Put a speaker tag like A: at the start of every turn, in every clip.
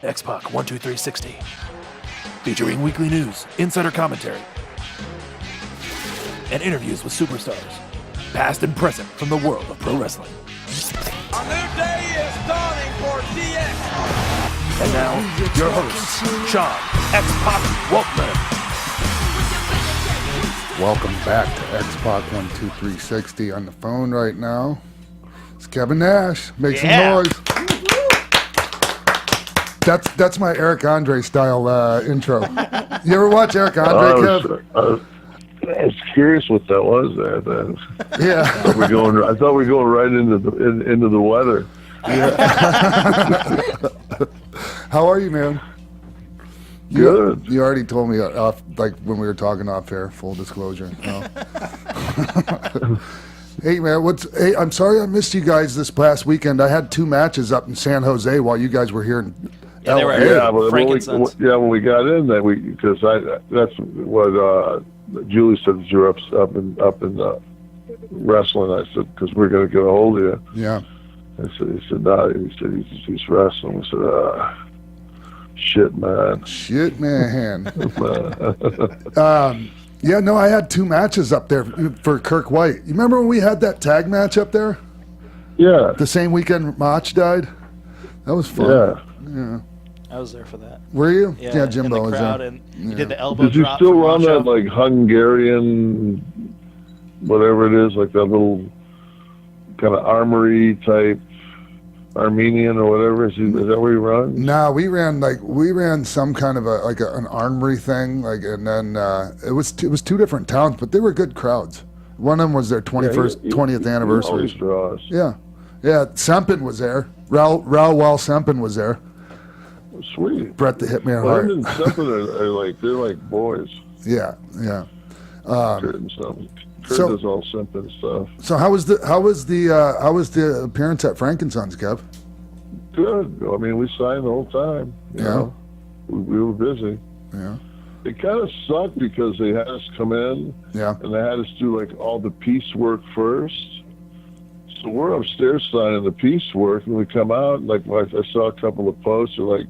A: X-Pac 12360. Featuring weekly news, insider commentary, and interviews with superstars, past and present from the world of pro wrestling.
B: A new day is dawning for DX.
A: And now, your host, Sean X-Pac Waltman.
C: Welcome back to X-Pac 12360. On the phone right now, it's Kevin Nash. Make some noise. That's my Eric Andre style intro. You ever watch Eric Andre, Kev?
D: I was curious what that was there. Then.
C: Yeah.
D: I thought we were going right into the weather.
C: Yeah. How are you, man?
D: Good.
C: You already told me off, like when we were talking off air. Full disclosure. No. Hey, man. Hey, I'm sorry I missed you guys this past weekend. I had 2 matches up in San Jose while you guys were here in LA.
D: They were when we got in there, because that's what Julie said, that you're up in wrestling. I said, because we're going to get a hold of you.
C: Yeah.
D: He said, no. He said, he's wrestling. I said, shit, man.
C: Shit, man. Yeah, no, I had 2 matches up there for Kirk White. You remember when we had that tag match up there?
D: Yeah.
C: The same weekend Mach died? That was fun.
D: Yeah.
E: I was there for that.
C: Were you?
E: Yeah,
C: Jimbo
E: in the
C: was
E: crowd,
C: there.
E: and you did the elbow
D: Did you
E: drop.
D: still
E: from
D: run
E: Macho?
D: that, like, Hungarian, whatever it is, like that little kind of armory type Armenian or whatever? Is that where you run?
C: No, we ran some kind of an armory thing, and then it was 2 different towns, but they were good crowds. One of them was their 20th anniversary.
D: Always draws.
C: Yeah, Sempen was there. Raul Sempin was there.
D: Sweet.
C: Brett the Hitman
D: Well,
C: Hart.
D: and something they're like boys.
C: Yeah.
D: Kurt and something. Kurt does all simple stuff.
C: So how was the appearance at Frankensons, Kev?
D: Good. I mean, we signed the whole time. You know? We were busy.
C: Yeah.
D: It kind of sucked because they had us come in.
C: Yeah.
D: And they had us do like all the piecework first. So we're upstairs signing the piecework, and we come out, and like I saw a couple of posts, or like,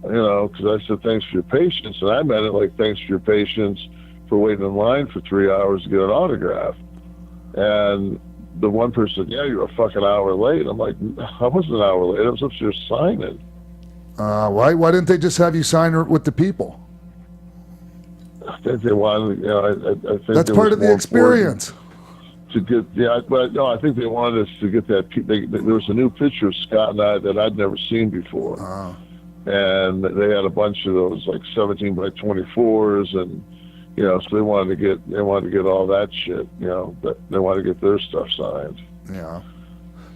D: because I said thanks for your patience, and I meant it like thanks for your patience for waiting in line for 3 hours to get an autograph. And the one person said, yeah, you're a fucking hour late. I'm like, I wasn't an hour late. I was upstairs signing.
C: Why didn't they just have you sign with the people?
D: I think they wanted, I think
C: that's part of the experience.
D: To get, but no, I think they wanted us to get that. There was a new picture of Scott and I that I'd never seen before. And they had a bunch of those like 17 by 24s, and so they wanted to get all that shit. But they wanted to get their stuff signed.
C: Yeah.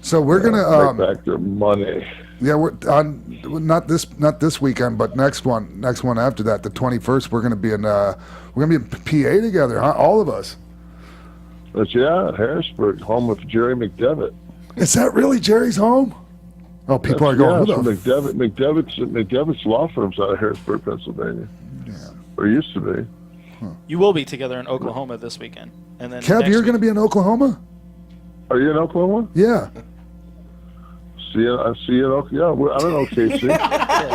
C: So we're gonna
D: take back their money.
C: Yeah, we're on not this weekend, but next one after that, the 21st. We're gonna be in PA together, huh? All of us.
D: But Harrisburg, home of Jerry McDevitt.
C: Is that really Jerry's home? Oh, people are going.
D: Yeah, so McDevitt's law firm's out of Harrisburg, Pennsylvania. Yeah. Or used to be.
E: You will be together in Oklahoma this weekend, and then
C: Kev, you're going to be in Oklahoma?
D: Are you in Oklahoma?
C: Yeah.
D: See you in Oklahoma. Yeah, I'm in OKC.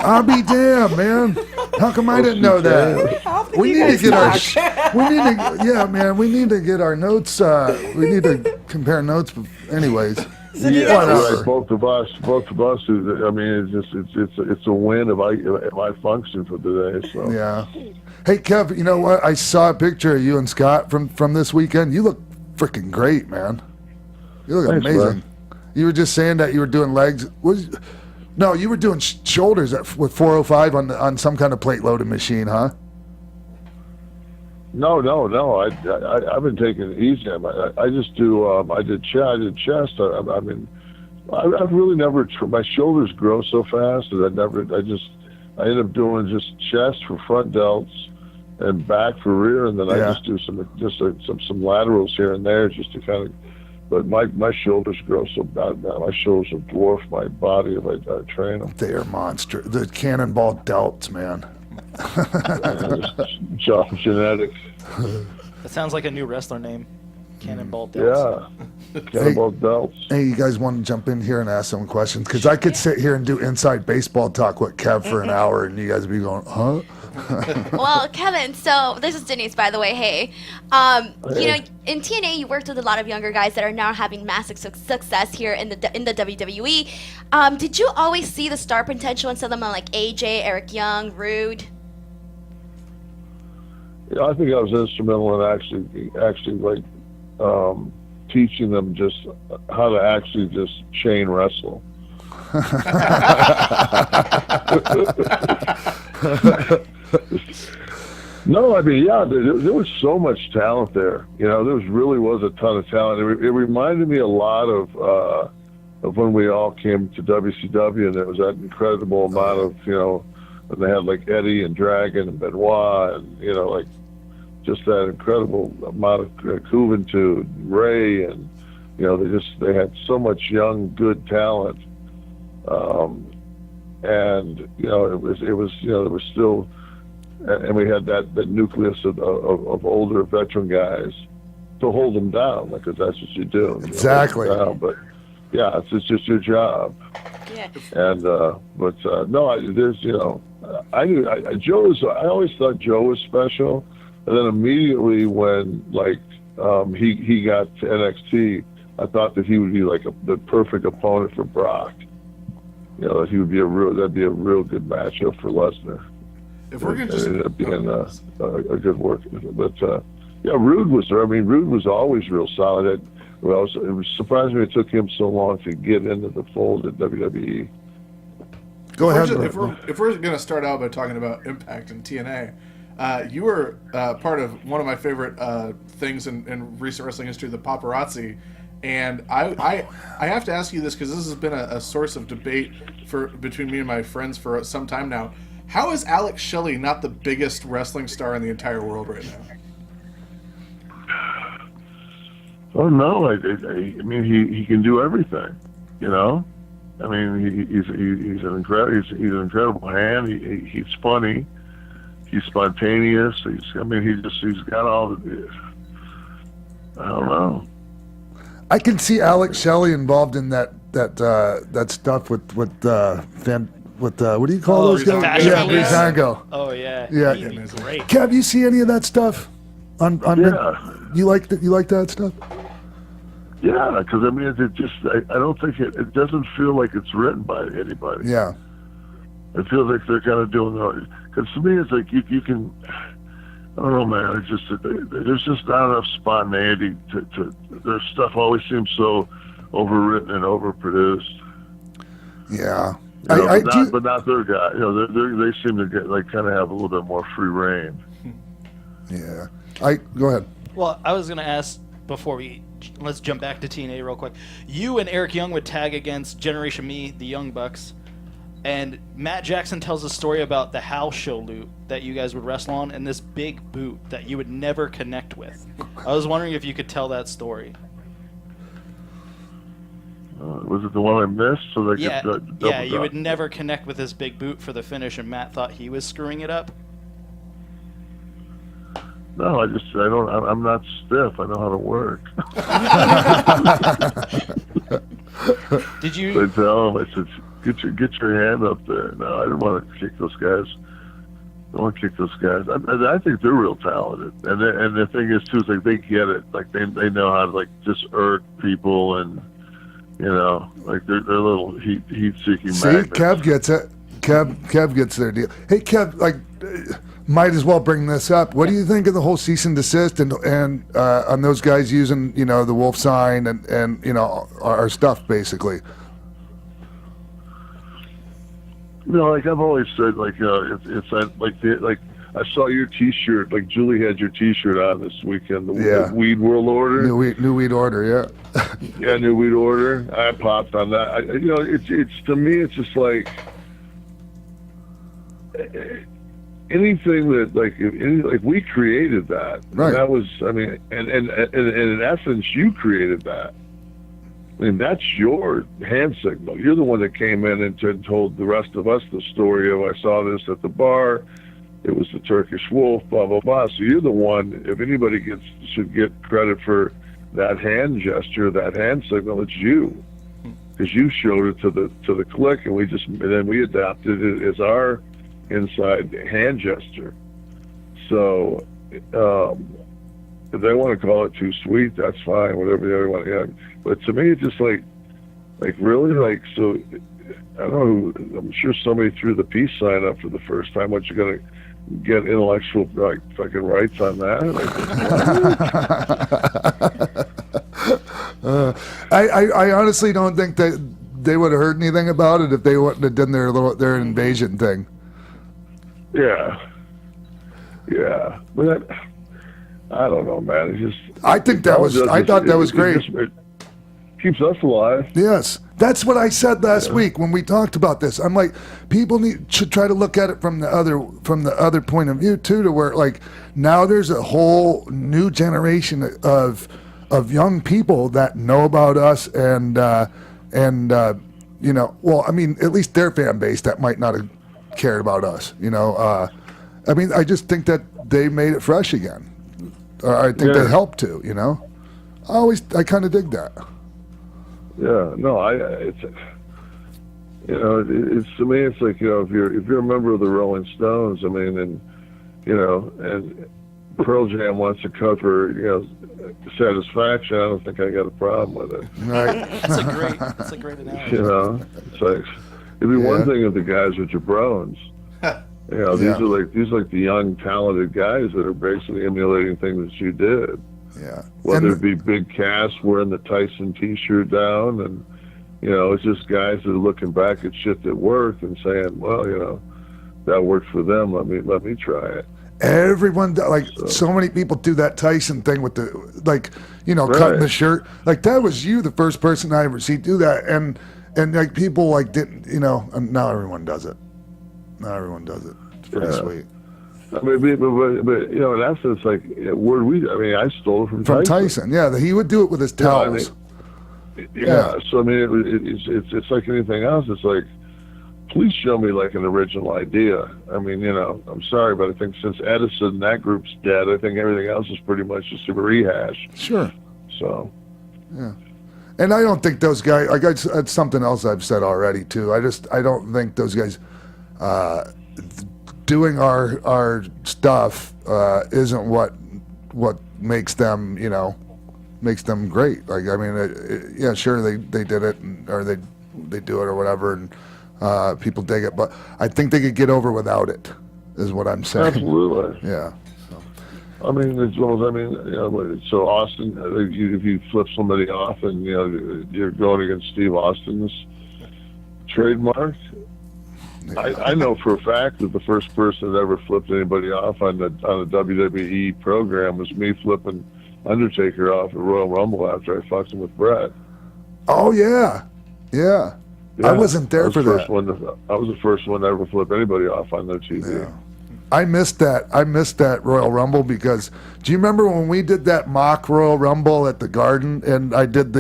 C: I'll be damned, man. How come I didn't know that? We need to get our notes. We need to compare notes. Anyways.
D: Right. Both of us. I mean, it's a win if I function for today. So
C: yeah. Hey, Kev, you know what? I saw a picture of you and Scott from this weekend. You look freaking great, man. You look amazing. Man. You were just saying that you were doing legs. You were doing shoulders with 405 on some kind of plate loading machine, huh?
D: No. I've been taking it easy. I just do. I did chest. I mean, I've really never. My shoulders grow so fast that I end up doing just chest for front delts and back for rear, and then I just do some laterals here and there just to kind of. But my shoulders grow so bad now. My shoulders will dwarf my body if I train them.
C: They are monster. The cannonball delts, man.
D: Genetics.
E: That sounds like a new wrestler name. Cannonball Delts.
D: Yeah. Cannonball Delts.
C: Hey, you guys want to jump in here and ask some questions? Because I could sit here and do inside baseball talk with Kev for an hour, and you guys would be going, huh?
F: Well, Kevin, so this is Denise, by the way. Hey, you know, in TNA, you worked with a lot of younger guys that are now having massive success here in the WWE. Did you always see the star potential in someone like AJ, Eric Young, Rude?
D: Yeah, I think I was instrumental in actually like teaching them just how to actually just chain wrestle. No, I mean, yeah, there was so much talent there. You know, there really was a ton of talent. It reminded me a lot of when we all came to WCW, and there was that incredible amount of, you know, and they had like Eddie and Dragon and Benoit, and, you know, like just that incredible amount of Juventud, Ray, and, you know, they had so much young, good talent. And, you know, it was, you know, there was still, and we had that nucleus of older veteran guys to hold them down, because that's what you do.
C: Exactly.
D: You know, but yeah, it's just your job.
F: Yeah.
D: And but no, there's, you know, I always thought Joe was special, and then immediately when like he got to NXT, I thought that he would be like the perfect opponent for Brock. You know, that he would be that'd be a real good matchup for Lesnar.
G: If we're gonna just
D: ended up being a good work, but yeah, Rude was there. I mean, Rude was always real solid. It was surprising me it took him so long to get into the fold at WWE.
C: Go ahead.
G: If we're going to start out by talking about Impact and TNA, you were part of one of my favorite things in recent wrestling history, the paparazzi. And I have to ask you this, because this has been a source of debate between me and my friends for some time now. How is Alex Shelley not the biggest wrestling star in the entire world right now?
D: Oh no! I mean, he can do everything. You know, I mean, he's an incredible hand. He's funny. He's spontaneous. He's got all the. I don't know.
C: I can see Alex Shelley involved in that stuff with what do you call those guys? Yeah, Breezango.
E: Oh yeah.
C: Yeah.
E: He'd be great.
C: Kev, you see any of that stuff?
D: Yeah.
C: You like that stuff?
D: Yeah, because I mean, I don't think it doesn't feel like it's written by anybody.
C: Yeah.
D: It feels like they're kind of doing it. Because to me, it's like you can. I don't know, man. It's just there's just not enough spontaneity to their stuff always seems so overwritten and overproduced.
C: Yeah.
D: You know, but not their guy. You know, they seem to get kind of have a little bit more free reign.
C: Yeah. Go ahead.
E: Well, I was going to ask before let's jump back to TNA real quick. You and Eric Young would tag against Generation Me, the Young Bucks, and Matt Jackson tells a story about the house show loop that you guys would wrestle on and this big boot that you would never connect with. I was wondering if you could tell that story.
D: Was it the one I missed? So they could
E: you would never connect with this big boot for the finish, and Matt thought he was screwing it up.
D: No, I'm not stiff. I know how to work.
E: Did you?
D: I tell them, I said, get your hand up there. No, I didn't want to kick those guys. I don't want to kick those guys. I think they're real talented, and the thing is too is like they get it. Like they know how to just irk people, and you know, like they're little heat-seeking magnets.
C: See, Kev gets it. Kev gets their deal. Hey, Kev, might as well bring this up. What do you think of the whole cease and desist and on those guys using, you know, the wolf sign and you know, our stuff basically?
D: You know, like I've always said, like, you know, it's like I saw your T-shirt, like Julie had your T-shirt on this weekend, the Weed World Order.
C: New Weed Order, yeah.
D: Yeah, New Weed Order. I popped on that. You know, it's to me, it's just like anything that like we created that.
C: Right.
D: That was, I mean, and in essence, you created that. I mean, that's your hand signal. You're the one that came in and told the rest of us the story of, I saw this at the bar. It was the Turkish wolf, blah, blah, blah. So you're the one, if anybody should get credit for that hand gesture, that hand signal, it's you, because you showed it to the clique, and then we adapted it as our inside hand gesture. So if they want to call it too sweet, that's fine. Whatever they want. Yeah. But to me, it's just like really, like, so. I don't know. I'm sure somebody threw the peace sign up for the first time. What, you gonna get intellectual like fucking rights on that?
C: I honestly don't think that they would have heard anything about it if they wouldn't have done their invasion thing.
D: Yeah, but I don't know, man. It's just
C: I thought that was great.
D: It keeps us alive.
C: Yes. That's what I said last week when we talked about this. I'm like, people should try to look at it from the other point of view too, to where like now there's a whole new generation of young people that know about us and you know, well, I mean, at least their fan base that might not have cared about us, you know. I mean, I just think that they made it fresh again. I think they helped too, you know. I kind of dig that.
D: Yeah, no, it's, you know, it's to me, it's like, you know, if you're a member of the Rolling Stones, I mean, and you know, and Pearl Jam wants to cover, you know, Satisfaction, I don't think I got a problem with it.
C: Right.
E: That's a great analogy.
D: You know, it's like it'd be one thing if the guys were jabrones. You know, these are like the young, talented guys that are basically emulating things that you did.
C: Yeah.
D: Whether it be Big Cass wearing the Tyson T-shirt down, and you know, it's just guys that are looking back at shit that worked and saying, well, you know, that worked for them. Let me try it.
C: Everyone, like, so many people do that Tyson thing with the, like, you know, cutting the shirt. Like, that was you, the first person I ever see do that, and like people like didn't, you know. And now everyone does it. It's pretty sweet.
D: I mean, but you know, in essence, like, I stole it from
C: Tyson. Yeah, he would do it with his towels.
D: So I mean, it's like anything else. It's like, please show me like an original idea. I mean, you know, I'm sorry, but I think since Edison and that group's dead, I think everything else is pretty much just a rehash.
C: Sure.
D: So.
C: Yeah. And I don't think those guys. Like, that's something else I've said already too. I don't think those guys. Doing our stuff isn't what makes them, you know, makes them great. Like, I mean, yeah, sure, they did it, or they do it or whatever, and people dig it. But I think they could get over without it, is what I'm saying.
D: Absolutely.
C: Yeah.
D: I mean, as well as, I mean, you know, so Austin, if you flip somebody off and, you know, you're going against Steve Austin's trademark. I know for a fact that the first person that ever flipped anybody off on a WWE program was me flipping Undertaker off at Royal Rumble after I fucked him with Brett.
C: Oh yeah. I wasn't there for that.
D: I was the first one to ever flip anybody off on their TV.
C: Yeah. I missed that Royal Rumble because do you remember when we did that mock Royal Rumble at the Garden, and I did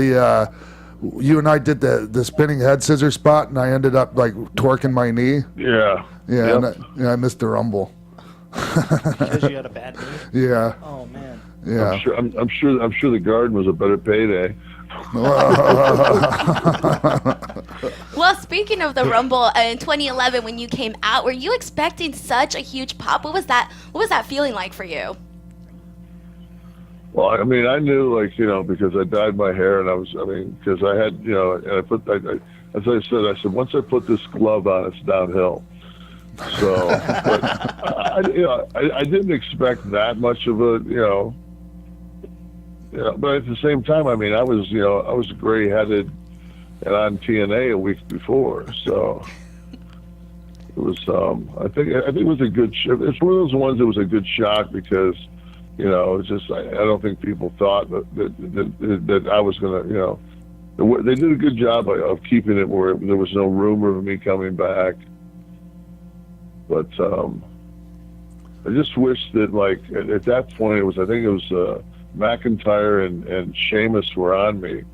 C: you and I did the spinning head scissors spot, and I ended up like torquing my knee.
D: Yeah.
C: Yeah. Yep. I missed the Rumble.
E: Because you had a bad knee?
C: Yeah.
E: Oh man.
C: Yeah.
D: I'm sure the Garden was a better payday.
F: Well, speaking of the Rumble in 2011, when you came out, were you expecting such a huge pop? What was that feeling like for you?
D: Well, I mean, I knew, like, you know, because I dyed my hair, and because I had, you know, and as I said, once I put this glove on, it's downhill. So, but I didn't expect that much of a, you know, but at the same time, I mean, I was gray-headed and on TNA a week before, so it was, I think it was a good, it's one of those ones that was a good shock because, you know, it's just, I don't think people thought that I was going to, you know, they did a good job of keeping it where there was no rumor of me coming back. But I just wish that, like, at that point, I think it was McIntyre and Sheamus were on me.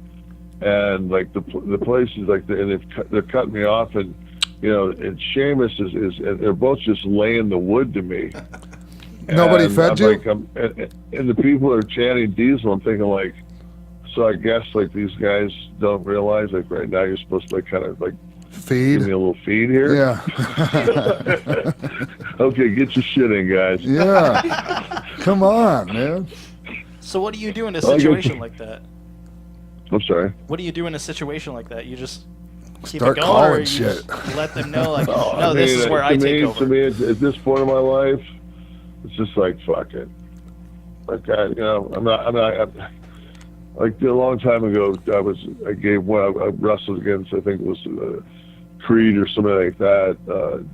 D: And, like, the places, like, they're cutting me off, and, you know, and Sheamus and they're both just laying the wood to me.
C: Nobody fed you?
D: Like, and the people are chanting Diesel. I'm thinking, like, So I guess like these guys don't realize like right now you're supposed to like kind of like
C: Feed.
D: give me a little feed here.
C: Yeah.
D: Okay, get your shit in, guys.
C: Yeah. Come on, man.
E: So what do you do in a situation like that?
D: I'm sorry.
E: What do you do in a situation like that? You just keep
C: Start
E: it going,
C: calling
E: or you
C: shit.
E: just let them know, like,
D: Oh,
E: no, this is where I take over.
D: To me, at this point in my life, it's just like fuck it. Like I'm not. Like a long time ago, I wrestled against, I think it was Creed or something like that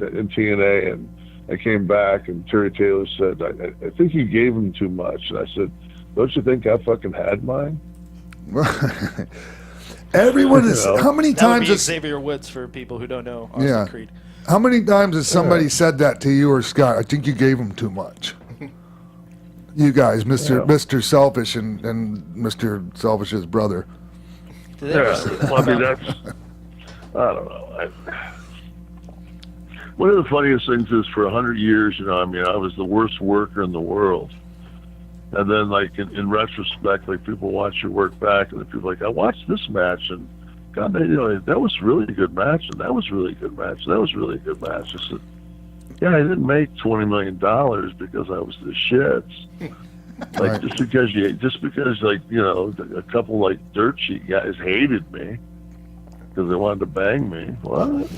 D: in TNA, and I came back and Terry Taylor said, I think you gave him too much, and I said, don't you think I fucking had mine?
C: Everyone is. How many
E: That would
C: times
E: be
C: is
E: Xavier Woods for people who don't know Austin Creed.
C: How many times has somebody said that to you or Scott? I think you gave him too much. You guys, Mr. Selfish and Mr. Selfish's brother.
E: Do they ever say that?
D: Well, I mean, that's, I don't know. One of the funniest things is for 100 years, I was the worst worker in the world. And then, like, in retrospect, like, people watch your work back, and people are like, I watched this match, and God, that was really a good match, and that was really a good match, and that was really a good match. I said, yeah, I didn't make $20 million because I was the shits. Like,
C: Right.
D: just because, like, a couple, like, dirt sheet guys hated me because they wanted to bang me. What?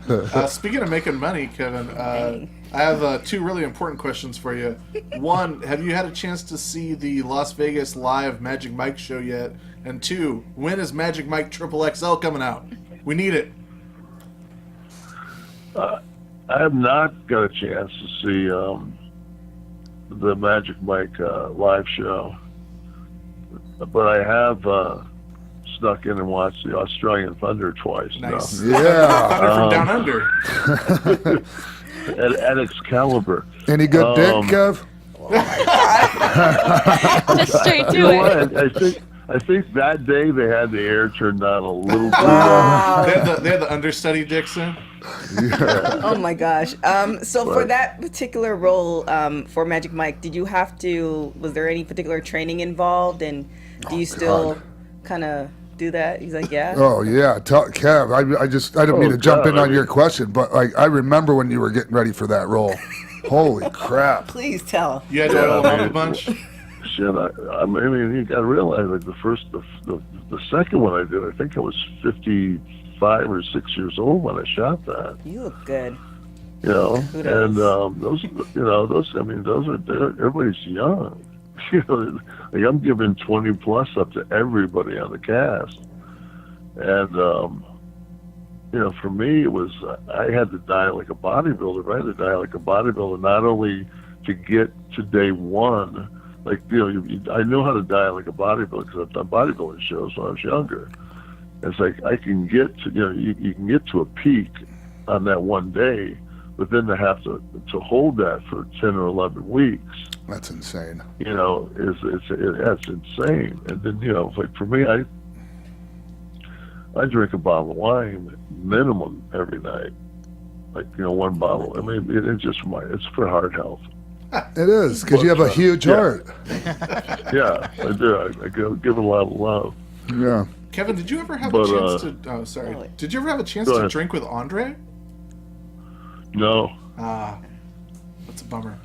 C: Yeah.
G: Speaking of making money, Kevin, I have two really important questions for you. One, have you had a chance to see the Las Vegas Live Magic Mike show yet? And two, when is Magic Mike XXL coming out? We need it.
D: I have not got a chance to see the Magic Mike live show, but I have snuck in and watched the Australian Thunder twice.
G: Nice.
D: Now.
C: Yeah.
G: Thunder from down under.
D: At Excalibur.
C: Any good dick, Kev?
F: Just straight to
D: You know
F: it.
D: what? I think that day they had the air turned down a little bit.
G: They had the understudy Dixon.
H: Oh my gosh. So for that particular role for Magic Mike, was there any particular training involved, and do you still kind of do that? He's like, yeah.
C: Oh yeah, Kev. I don't mean to jump in on your question, but like I remember when you were getting ready for that role. Holy crap!
H: Please tell.
G: You had to oil him up a bunch.
D: Shit, I mean, you got to realize, like the second one I did, I think I was 55 or 6 years old when I shot that.
H: You look good.
C: Kudos.
D: And those are everybody's young. Like I'm giving 20 plus up to everybody on the cast, and for me it was I had to die like a bodybuilder, right? To die like a bodybuilder, not only to get to day one. Like, I know how to die like a bodybuilder because I've done bodybuilding shows when I was younger. It's like I can get to, you can get to a peak on that one day, but then to have to hold that for 10 or 11 weeks.
C: That's insane.
D: That's insane. And then, like for me, I drink a bottle of wine minimum every night. Like, one bottle. I mean, it's for heart health.
C: It is, because you have a huge heart.
D: Yeah, I do. I give it a lot of love.
C: Yeah.
G: Kevin, did you ever have a chance to? Oh, sorry. Did you ever have a chance to drink with Andre?
D: No.
G: That's a bummer.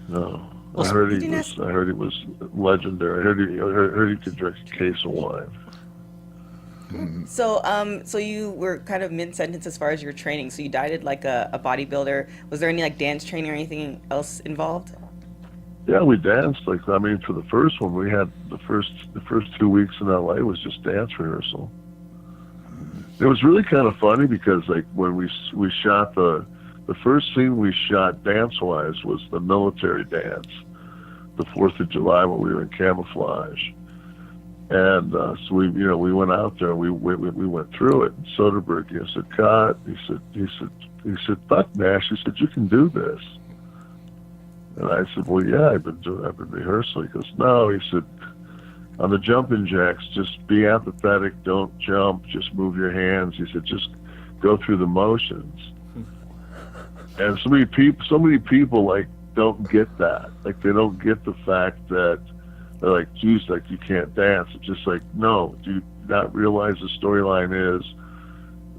D: No. I heard he was legendary. I heard he could drink a case of wine.
H: So you were kind of mid-sentence as far as your training. So you dieted like a bodybuilder. Was there any like dance training or anything else involved?
D: Yeah, we danced. Like, I mean, for the first one, we had the first 2 weeks in LA was just dance rehearsal. It was really kind of funny because like when we shot the first scene we shot dance-wise was the military dance, the 4th of July when we were in camouflage. And so we went out there. We went through it. And Soderbergh, said, "Cut." He said, "Fuck Nash." He said, "You can do this." And I said, "Well, yeah, I've been rehearsing." He goes, "No." He said, "On the jumping jacks, just be apathetic. Don't jump. Just move your hands." He said, "Just go through the motions." And so many people like don't get that. Like, they don't get the fact that they're like, geez, like, you can't dance. It's just like, no, do you not realize the storyline is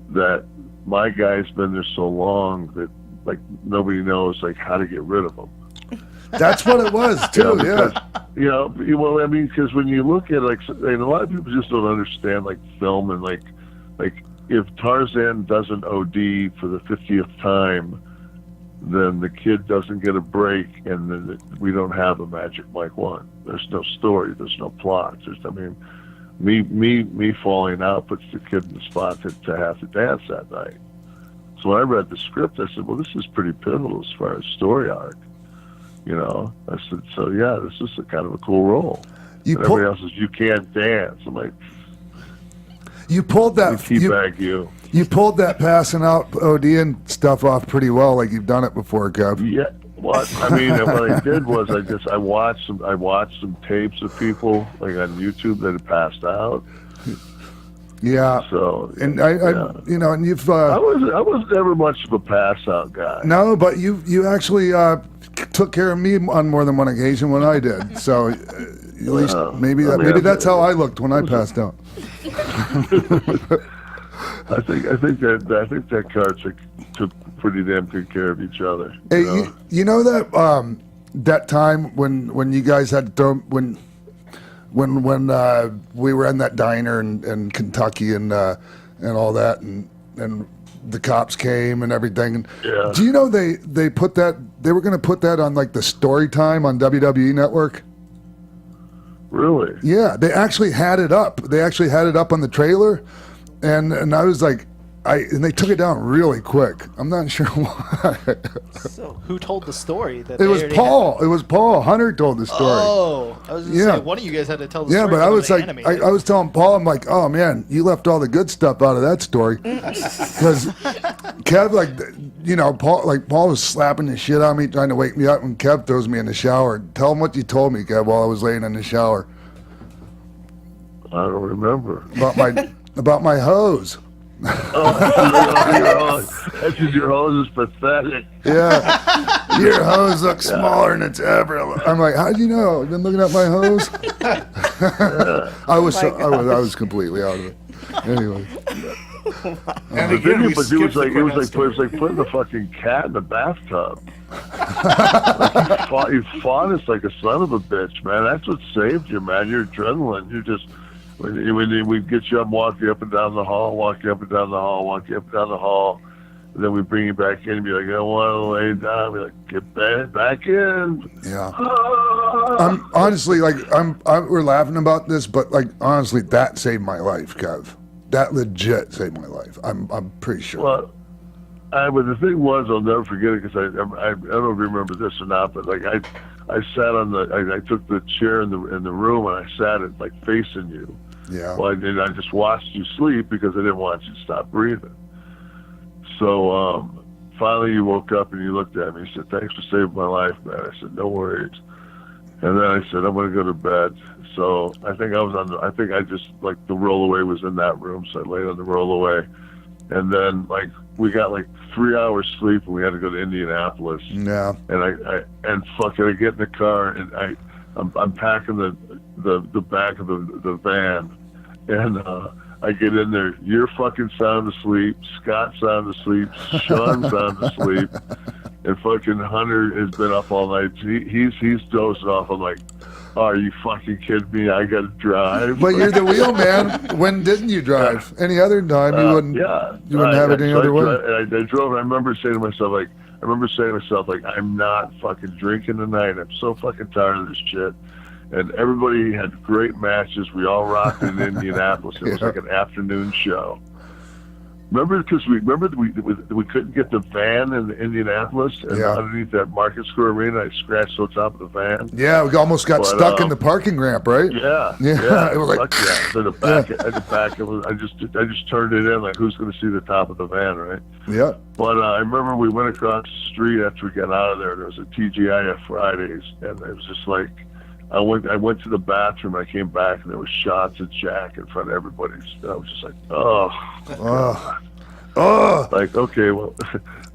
D: that my guy's been there so long that, like, nobody knows, like, how to get rid of him.
C: That's what it was too.
D: Because, you know, well, I mean, because when you look at, like, and a lot of people just don't understand, like, film, and like if Tarzan doesn't OD for the 50th time, then the kid doesn't get a break, and then we don't have a Magic Mike 1. There's no story. There's no plot. I mean, me falling out puts the kid in the spot to have to dance that night. So when I read the script, I said, well, this is pretty pivotal as far as story arc. You know, I said, so yeah, this is a kind of a cool role. Everybody else says, you can't dance. I'm like,
C: you pulled that. You pulled that passing out ODing stuff off pretty well, like you've done it before, Kev.
D: Yeah. What I mean, what I did was I watched some tapes of people, like, on YouTube that had passed out.
C: Yeah.
D: So,
C: and I you know, and you've.
D: I was never much of a pass out guy.
C: No, but you actually took care of me on more than one occasion when I did. So at least maybe that's how I looked when I passed out.
D: I think that car took pretty damn good care of each other.
C: Hey, you know that that time when you guys had to throw when we were in that diner in Kentucky and all that and the cops came and everything.
D: Yeah.
C: Do you know they were going to put that on, like, the story time on WWE Network?
D: Really?
C: Yeah, they actually had it up. They actually had it up on the trailer, and I was like, and they took it down really quick. I'm not sure why.
E: So who told the story? That
C: It was Paul. It was Paul. Hunter told the story.
E: Oh, I was just saying, one of you guys had to tell the story.
C: Yeah, but I was like,
E: animated.
C: I was telling Paul, I'm like, oh man, you left all the good stuff out of that story, because Kev, like, you know, Paul was slapping the shit out of me, trying to wake me up, and Kev throws me in the shower. Tell him what you told me, Kev, while I was laying in the shower.
D: I don't remember.
C: About my hose.
D: That's just, your hose is pathetic.
C: Yeah, your hose looks smaller than it's ever. I'm like, how do you know? You've been looking at my hose. I was completely out of it. Anyway.
G: And
D: The
G: again,
D: thing
G: we
D: is, it was
G: skipped
D: like
G: the story.
D: putting the fucking cat in the bathtub. Like, you fought us like a son of a bitch, man. That's what saved you, man. Your adrenaline. You just when we get you up, walk you up and down the hall, walk you up and down the hall, walk you up and down the hall, and then we bring you back in and be like, I want to lay down. Be like, get back in.
C: Yeah. I'm honestly, like, we're laughing about this, but, like, honestly, that saved my life, Kev. That legit saved my life. I'm pretty sure.
D: Well, but the thing was, I'll never forget it, because I don't know if you remember this or not, but, like, I sat on I took the chair in the room and I sat it, like, facing you.
C: Yeah.
D: Well, I just watched you sleep because I didn't want you to stop breathing. So finally you woke up and you looked at me and said, thanks for saving my life, man. I said, no worries. And then I said, I'm going to go to bed. So I think I just, like, the rollaway was in that room, so I laid on the rollaway. And then, like, we got, like, 3 hours sleep and we had to go to Indianapolis.
C: Yeah.
D: And I get in the car and I'm packing the back of the van, and I get in there. You're fucking sound asleep. Scott's sound asleep. Sean's sound asleep, and fucking Hunter has been up all night. He's dozing off. I'm like, oh, are you fucking kidding me? I got to drive.
C: But you're the wheel man. When didn't you drive? Any other time you wouldn't.
D: Yeah,
C: you wouldn't have it any other way.
D: And I drove. And I remember saying to myself, like, I'm not fucking drinking tonight. I'm so fucking tired of this shit. And everybody had great matches. We all rocked in Indianapolis. It was like an afternoon show. Remember, because we couldn't get the van in Indianapolis, and underneath that Market Square Arena, I scratched the top of the van.
C: Yeah, we almost got stuck in the parking ramp, right?
D: Yeah.
C: It was like,
D: So at the back, it was, I just turned it in, like, who's going to see the top of the van, right?
C: Yeah.
D: But I remember we went across the street after we got out of there. There was a TGIF Fridays, and it was just like, I went to the bathroom. I came back and there was shots of Jack in front of everybody. I was just like, oh.
C: Oh,
D: Like, okay, well,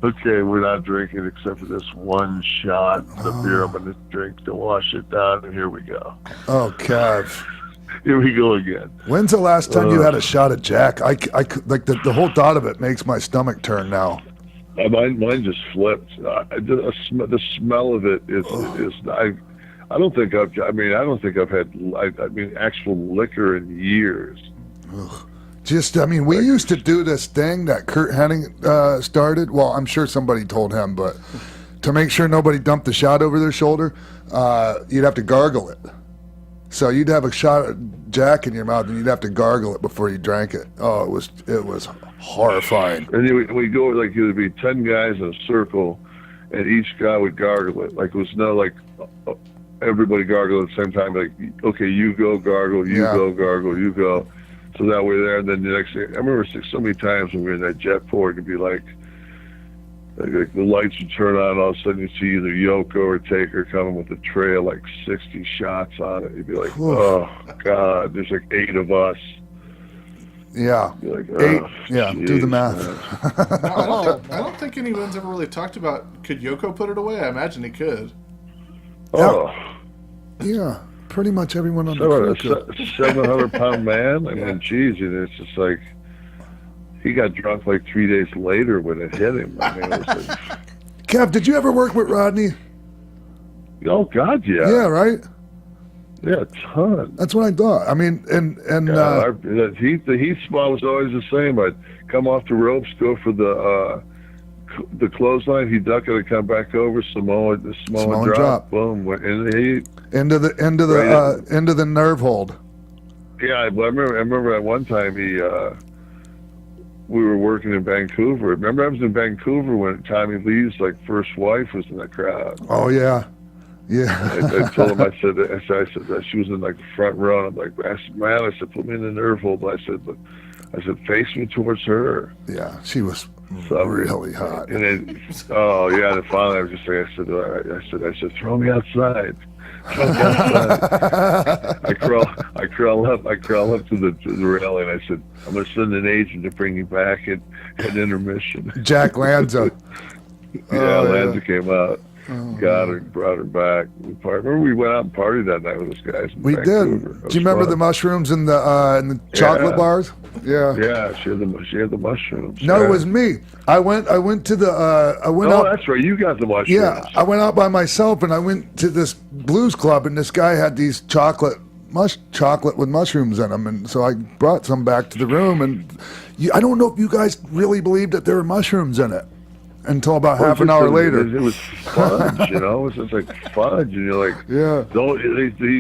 D: okay, we're not drinking except for this one shot of beer I'm going to drink to wash it down, and here we go.
C: oh, Kev.
D: Here we go again.
C: When's the last time you had a shot of Jack? I like the whole thought of it makes my stomach turn now.
D: Mine just flipped. The smell of it is I don't think I've had actual liquor in years.
C: We used to do this thing that Kurt Hennig started. Well, I'm sure somebody told him, but to make sure nobody dumped the shot over their shoulder, you'd have to gargle it. So you'd have a shot of Jack in your mouth, and you'd have to gargle it before you drank it. Oh, it was horrifying.
D: And we go like it would be 10 guys in a circle, and each guy would gargle it. Like it was no like everybody gargle at the same time. Like okay, you go gargle, you go gargle, you go. So that way there, and then the next thing, I remember so many times when we were in that jet port, it'd be like the lights would turn on, all of a sudden you see either Yoko or Taker coming with a tray of like 60 shots on it. You'd be like, oh, God, there's like 8 of us.
C: Yeah.
D: Like,
C: 8. Yeah,
D: geez,
C: do the math.
G: I don't think anyone's ever really talked about, could Yoko put it away? I imagine he could.
D: Oh.
C: Yeah, pretty much everyone on the crew could.
D: 700-pound man? I mean, geez, and it's just like, he got drunk like 3 days later when it hit him. I mean, it was like,
C: Kev, did you ever work with Rodney?
D: oh, God, yeah.
C: Yeah, right?
D: Yeah, a ton.
C: That's what I thought. I mean,
D: the heat spot was always the same. I'd come off the ropes, go for the clothesline. He'd duck it and come back over. Samoan drop. Boom. In the heat.
C: Into the nerve hold.
D: Yeah, I remember at one time we were working in Vancouver. Remember, I was in Vancouver when Tommy Lee's first wife was in the crowd.
C: Oh yeah, yeah.
D: I told him, I said she was in the front row. I'm like, I said, put me in the nerve hold. I said, face me towards her.
C: Yeah, she was really hot.
D: And then, oh yeah, and finally I was just like, I said, throw me outside. I crawl up to the railing. I said, I'm going to send an agent to bring you back at intermission.
C: Jack Lanza.
D: Lanza came out, got her, brought her back. Remember we went out and partied that night with those guys.
C: We did. Do you remember the mushrooms in the chocolate bars? Yeah.
D: Yeah, she had the mushrooms.
C: No, it was me. I went to the
D: Oh, that's right. You got the mushrooms.
C: Yeah, I went out by myself, and I went to this blues club, and this guy had these chocolate with mushrooms in them, and so I brought some back to the room, and I don't know if you guys really believed that there were mushrooms in it until about half an hour later.
D: It was fudge, It was just like fudge, and you're like,
C: yeah.
D: Don't.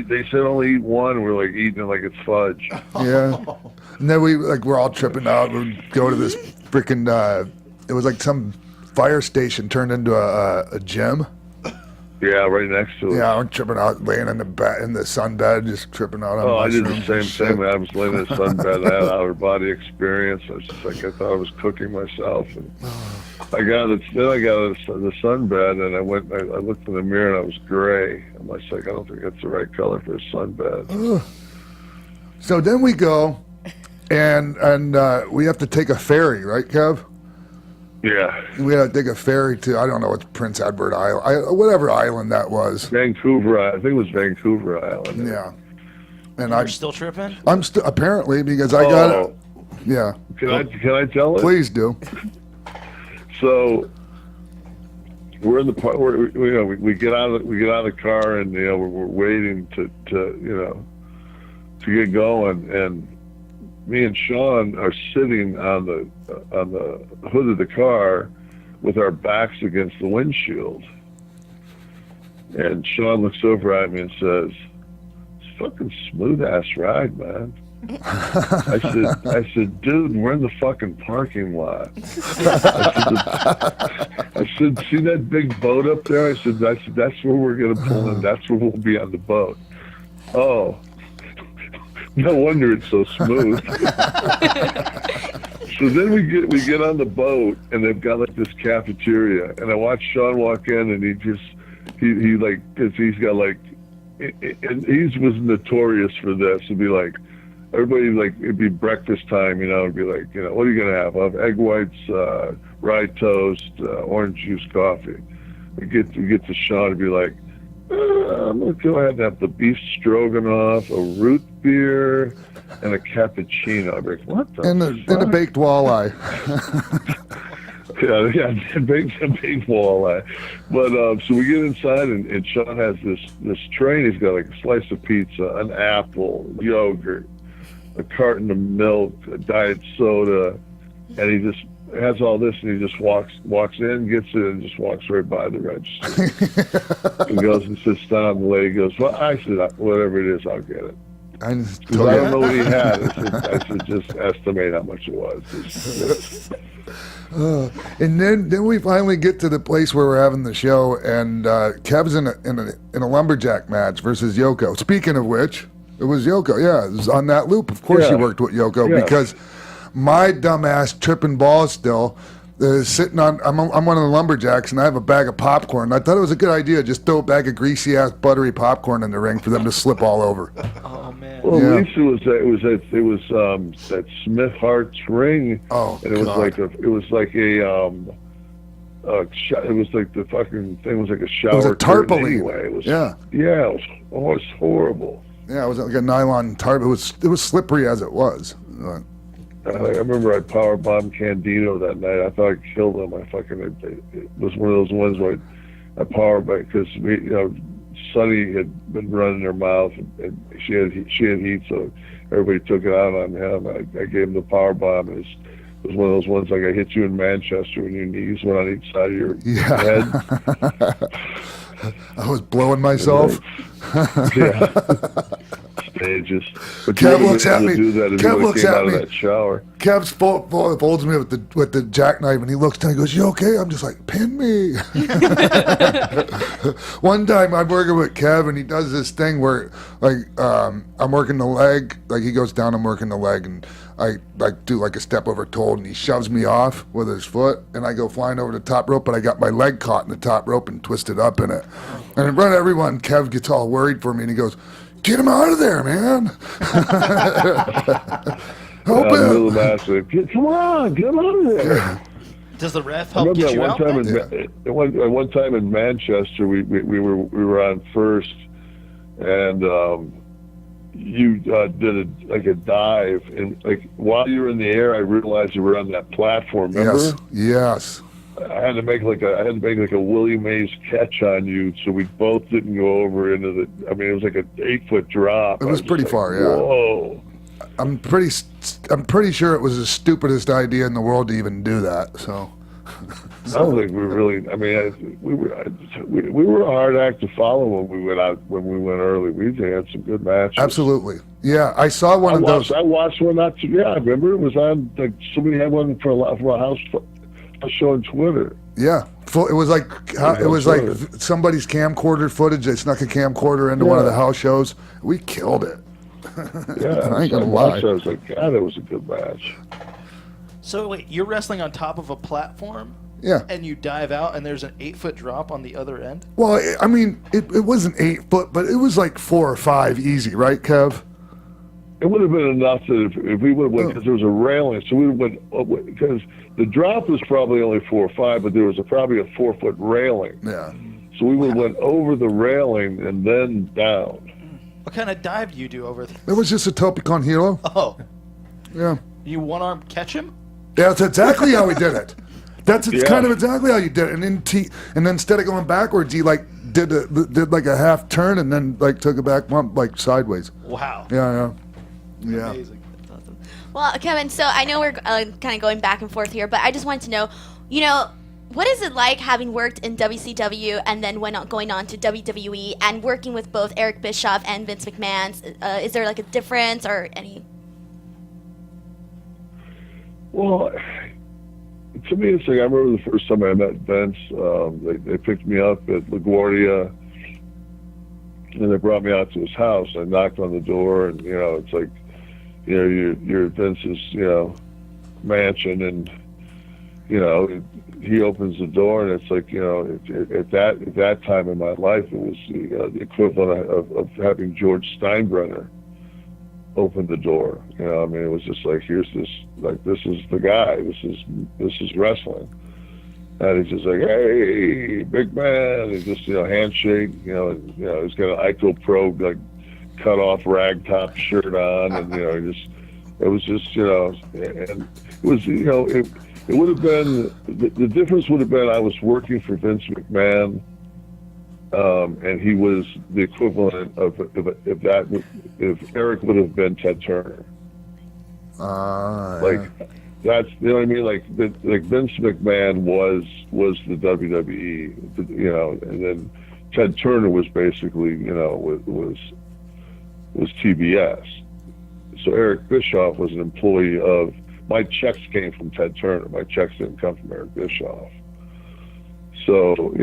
D: They said only eat one. We're like eating it like it's fudge.
C: Yeah. And then we're all tripping out. We'd go to this freaking. It was like some fire station turned into a gym.
D: Yeah, right next to it.
C: Yeah, I'm tripping out, laying in the sunbed, just tripping out on
D: I did the
C: mushrooms
D: same thing. I was laying in the sunbed. I had an outer body experience. I was just like, I thought I was cooking myself. And I got the sunbed, and I looked in the mirror, and I was gray. I'm like, I don't think that's the right color for a sunbed.
C: So then we go, and we have to take a ferry, right, Kev?
D: Yeah.
C: We had to take a ferry to, I don't know, it's Prince Edward Island, whatever island that was.
D: Vancouver, I think it was Vancouver Island.
C: Yeah. And
E: You're still tripping?
C: I'm still, apparently, because I got it. Yeah.
D: Can I tell it?
C: Please do.
D: So we're in the part where we get out of the car, and we're waiting to get going, and me and Sean are sitting on the hood of the car with our backs against the windshield, and Sean looks over at me and says, "It's a fucking smooth ass ride, man." I said, dude, we're in the fucking parking lot. I said, see that big boat up there? I said, that's where we're gonna pull in. That's where we'll be on the boat. Oh, no wonder it's so smooth. So then we get on the boat, and they've got this cafeteria, and I watch Sean walk in, and he was notorious for this. He'd be like, everybody, like, it'd be breakfast time, it'd be like, what are you going to have? I'll have egg whites, rye toast, orange juice, coffee. We get to Sean, it'd be like, I'm going to go ahead and have the beef stroganoff, a root beer, and a cappuccino. I'd be like, what the
C: And a baked walleye.
D: Yeah, big walleye. But so we get inside, and Sean has this train. He's got like a slice of pizza, an apple, yogurt, a carton of milk, a diet soda, and he just has all this, and he just walks in, gets it, and just walks right by the register. He goes and sits down. The lady goes, well, I said, whatever it is, I'll get it.
C: I
D: don't know what he had. I said, just estimate how much it was.
C: And then we finally get to the place where we're having the show, and Kev's in a lumberjack match versus Yoko. Speaking of which, it was Yoko. Yeah, it was on that loop. Of course, you worked with Yoko because my dumbass tripping balls still. Sitting on, I'm one of the lumberjacks, and I have a bag of popcorn. I thought it was a good idea, just throw a bag of greasy ass buttery popcorn in the ring for them to slip all over.
E: Oh man!
D: Well, at least it was that Smith Hart's ring, and it was like the fucking thing was like a shower.
C: It was a tarpaulin.
D: Anyway. It was, it was horrible.
C: Yeah, it was like a nylon tarp. It was slippery as it was.
D: I remember I powerbombed Candido that night. I thought I killed him. It was one of those ones where I powerbombed because Sonny had been running her mouth and she had heat, so everybody took it out on him. I gave him the powerbomb. It was one of those ones like I hit you in Manchester when your knees went on each side of your head.
C: I was blowing myself.
D: Stages. But
C: Kev looks at me.
D: Kev looks at me. That shower.
C: Kev folds me with the jackknife, and he looks down. He goes, "You okay?" I'm just like, "Pin me." One time I'm working with Kev, and he does this thing where, like, I'm working the leg. Like he goes down, I'm working the leg, and I like do like a step over told, and he shoves me off with his foot, and I go flying over the top rope, but I got my leg caught in the top rope and twisted up in it. And in front of everyone, Kev gets all worried for me, and he goes, "Get him out of there, man!" Help him!
D: Come on, get him out of there.
E: Does the ref help get you out?
D: One time in Manchester, we were on first, and you did a dive, and like while you were in the air, I realized you were on that platform. Remember?
C: Yes.
D: I had to make like a Willie Mays catch on you, so we both didn't go over into the. I mean, it was like an 8-foot drop.
C: It was pretty far, yeah.
D: Whoa!
C: I'm pretty sure it was the stupidest idea in the world to even do that. So.
D: I don't think we really. I mean, we were a hard act to follow when we went out. When we went early, we had some good matches.
C: Absolutely, yeah. I saw one of those.
D: I watched one. I remember it was on. Like somebody had one for a house show on Twitter.
C: Yeah, it was like somebody's camcorder footage. They snuck a camcorder into one of the house shows. We killed it.
D: Yeah,
C: I ain't gonna lie.
D: I was like, God, it was a good match.
E: So wait, you're wrestling on top of a platform?
C: Yeah.
E: And you dive out, and there's an 8-foot drop on the other end?
C: Well, I mean, it wasn't 8 foot, but it was like 4 or 5 easy, right, Kev?
D: It would have been enough that if we would have went, because there was a railing, so we would have went, because the drop was probably only 4 or 5, but there was probably a 4-foot railing.
C: Yeah.
D: So we would have went over the railing and then down.
E: What kind of dive do you do over there?
C: It was just a tope con hilo.
E: Oh.
C: Yeah.
E: You one-arm catch him?
C: Yeah, that's exactly how we did it. That's kind of exactly how you did it. And then instead of going backwards, he like did like a half turn and then like took a back bump like sideways.
E: Wow.
C: Yeah.
E: Amazing.
F: Well, Kevin, so I know we're kind of going back and forth here, but I just wanted to know, what is it like having worked in WCW and then going on to WWE and working with both Eric Bischoff and Vince McMahon? Is there like a difference or any?
D: Well, to me, it's like I remember the first time I met Vince. They picked me up at LaGuardia, and they brought me out to his house. I knocked on the door, and it's like, you're Vince's, mansion, and he opens the door, and it's like, at that time in my life, it was the equivalent of having George Steinbrenner opened the door. You know, I mean, it was just like, here's this, like, this is the guy. This is wrestling. And he's just like, hey, big man. He's just, handshake. He's got an Ico Pro like cut off rag top shirt on, and it was just, and it was, it would have been the difference would have been I was working for Vince McMahon. And he was the equivalent of if Eric would have been Ted Turner. That's, you know what I mean? Like Vince McMahon was the WWE, and then Ted Turner was basically, was TBS. So Eric Bischoff was an employee of. My checks came from Ted Turner. My checks didn't come from Eric Bischoff. So,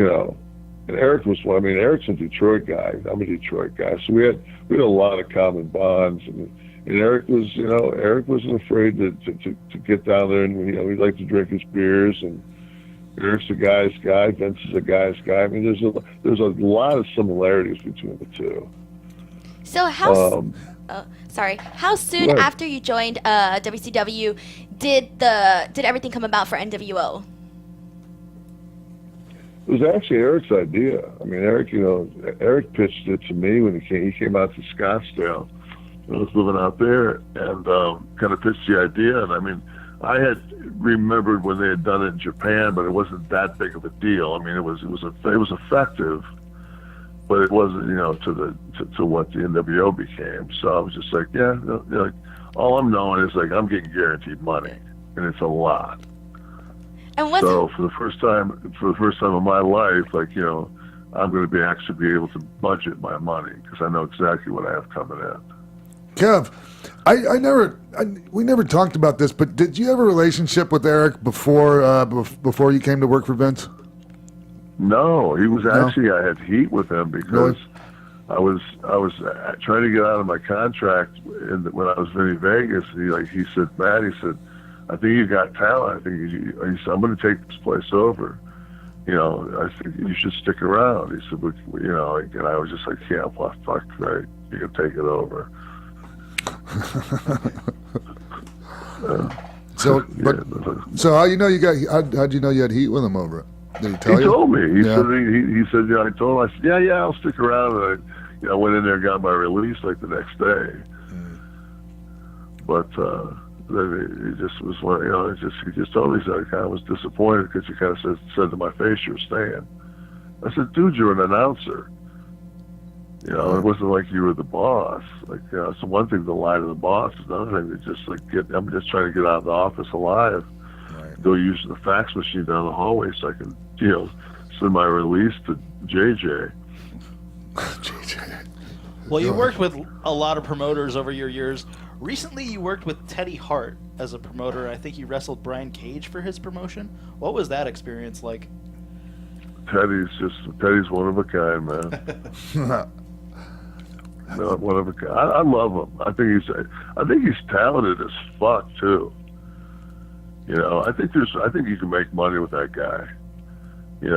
D: and Eric was one. I mean, Eric's a Detroit guy. I'm a Detroit guy. So we had a lot of common bonds. And Eric was, Eric wasn't afraid to get down there, and he liked to drink his beers. And Eric's a guy's guy. Vince is a guy's guy. I mean, there's a lot of similarities between the two.
F: So how soon after you joined WCW did everything come about for NWO?
D: It was actually Eric's idea. I mean, Eric pitched it to me when he came out to Scottsdale. I was living out there, and kind of pitched the idea. And I mean, I had remembered when they had done it in Japan, but it wasn't that big of a deal. I mean, it was effective, but it wasn't, to what the NWO became. So I was just like, all I'm knowing is like I'm getting guaranteed money, and it's a lot.
F: And
D: so for the first time in my life, like, I'm going to actually be able to budget my money because I know exactly what I have coming in.
C: Kev, we never talked about this, but did you have a relationship with Eric before you came to work for Vince?
D: No, he was actually, I had heat with him because I was trying to get out of my contract when I was Vinny Vegas. And he said, Matt, I think you got talent. He said, I'm going to take this place over. I think you should stick around. He said, and I was just like, yeah, well, fuck, right? You can take it over.
C: So how you know how'd you know you had heat with him over it? Did he tell you?
D: He told me. He said, I told him, I said, yeah, I'll stick around. And I went in there and got my release like the next day. But then he just was one, he just told me, I kind of was disappointed because he kind of said to my face, you're staying. I said, dude, you're an announcer. It wasn't like you were the boss. Like, it's one thing to lie to the boss. It's another thing to just I'm just trying to get out of the office alive. Right. Go use the fax machine down the hallway so I can, send my release to JJ.
C: JJ.
E: Well, you worked with a lot of promoters over your years. Recently, you worked with Teddy Hart as a promoter. I think you wrestled Brian Cage for his promotion. What was that experience like?
D: Teddy's one of a kind, man. One of a kind. I love him. I think he's talented as fuck too. I think you can make money with that guy. You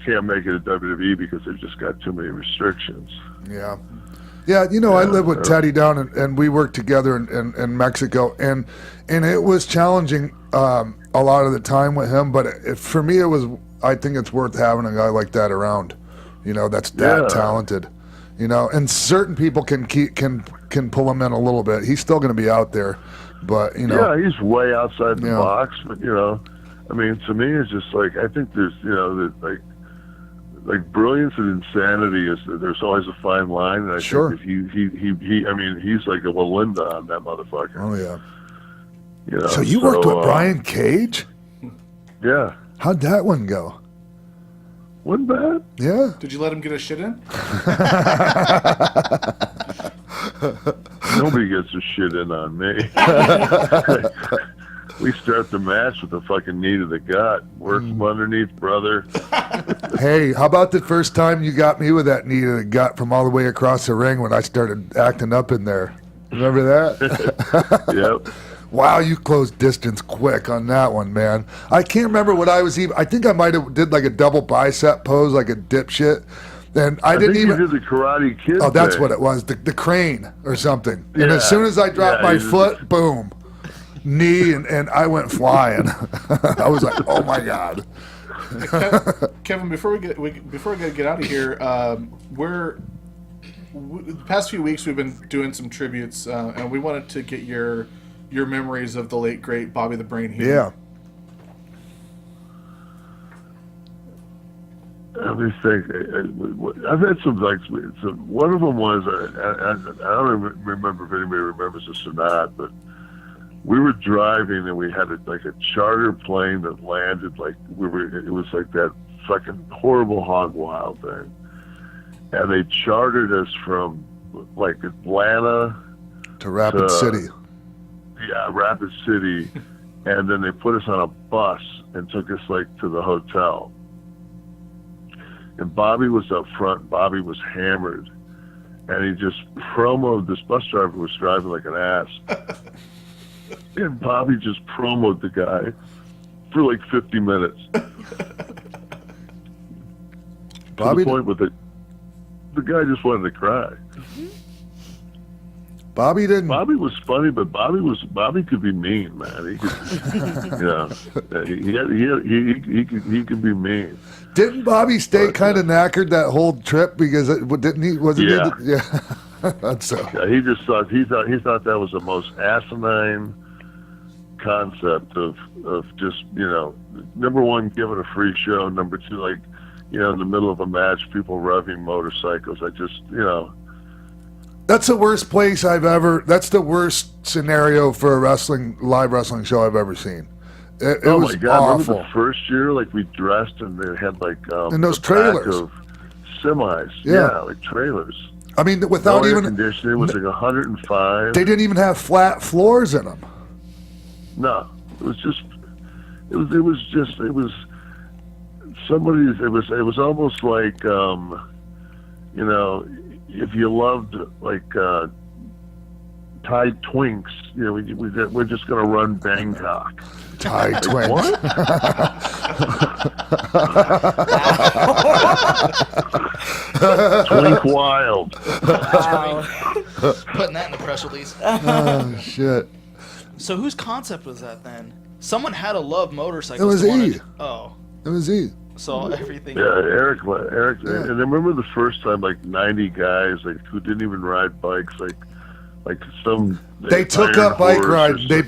D: can't make it at WWE because they've just got too many restrictions.
C: Yeah. Yeah, I live with Teddy down, and we worked together in Mexico, and it was challenging a lot of the time with him, but for me, I think it's worth having a guy like that around, that's that talented, and certain people can pull him in a little bit. He's still going to be out there, but,
D: Yeah, he's way outside the box, but, I mean, to me, it's just like, I think there's, like brilliance and insanity there's always a fine line, and I think that he's like a Melinda on that motherfucker.
C: Oh yeah. So you worked with Brian Cage?
D: Yeah.
C: How'd that one go?
D: Wasn't bad.
C: Yeah.
G: Did you let him get his shit in?
D: Nobody gets their shit in on me. We start the match with the fucking knee to the gut. Work from underneath, brother.
C: Hey, how about the first time you got me with that knee to the gut from all the way across the ring when I started acting up in there? Remember that?
D: Yep.
C: Wow, you closed distance quick on that one, man. I can't remember what I was even. I think I might have did like a double bicep pose, like a dipshit, And I
D: I
C: didn't
D: think
C: even.
D: you did the Karate Kid.
C: Oh, that's
D: thing.
C: what it was. The crane or something. And
D: Yeah.
C: as soon as I dropped
D: Yeah,
C: my
D: you did
C: foot, boom, knee, and I went flying. I was like, oh my God.
G: Kevin, before we get out of here, the past few weeks we've been doing some tributes, and we wanted to get your memories of the late great Bobby the Brain Heenan.
C: Yeah.
D: Let me think. I've had some one of them was I don't remember if anybody remembers this or not, but we were driving and we had a charter plane that landed it was like that fucking horrible hog wild thing, and they chartered us from Atlanta
C: To Rapid City.
D: Yeah, Rapid City, and then they put us on a bus and took us to the hotel. And Bobby was up front. Bobby was hammered, and he just promoted. This bus driver was driving like an ass, and Bobby just promoted the guy for 50 minutes.
C: Bobby,
D: to the point with the guy just wanted to cry.
C: Bobby didn't.
D: Bobby was funny, but Bobby could be mean, man. He could, he could be mean.
C: Didn't Bobby stay kind of knackered that whole trip because didn't he? Wasn't
D: Yeah.
C: he? Yeah. That's so.
D: Yeah, he thought that was the most asinine concept of just number one, giving a free show. Number two, in the middle of a match, people revving motorcycles. I just
C: That's the worst place I've ever. That's the worst scenario for a live wrestling show I've ever seen. It
D: oh
C: was
D: my God!
C: awful.
D: Remember the first year, we dressed and they had
C: in those
D: the back
C: trailers.
D: of semis.
C: Yeah.
D: Trailers.
C: I mean, without
D: No air
C: even
D: conditioning. It was 105.
C: they didn't even have flat floors in them.
D: No, it was just. It was somebody's. It was almost like if you loved Tide Twinks, we're just going to run Bangkok.
C: Tide Twinks.
D: What? Twink Wild.
E: Putting that in the press release.
C: Oh shit!
E: So whose concept was that then? Someone had to love motorcycles.
C: It was
E: to wanna-
C: E.
E: Oh,
C: It was E.
E: so everything.
D: Yeah, Eric,
C: Yeah.
D: and I remember the first time 90 guys who didn't even ride bikes, some.
C: They took
D: Iron
C: up bike
D: Horse or
C: riding. They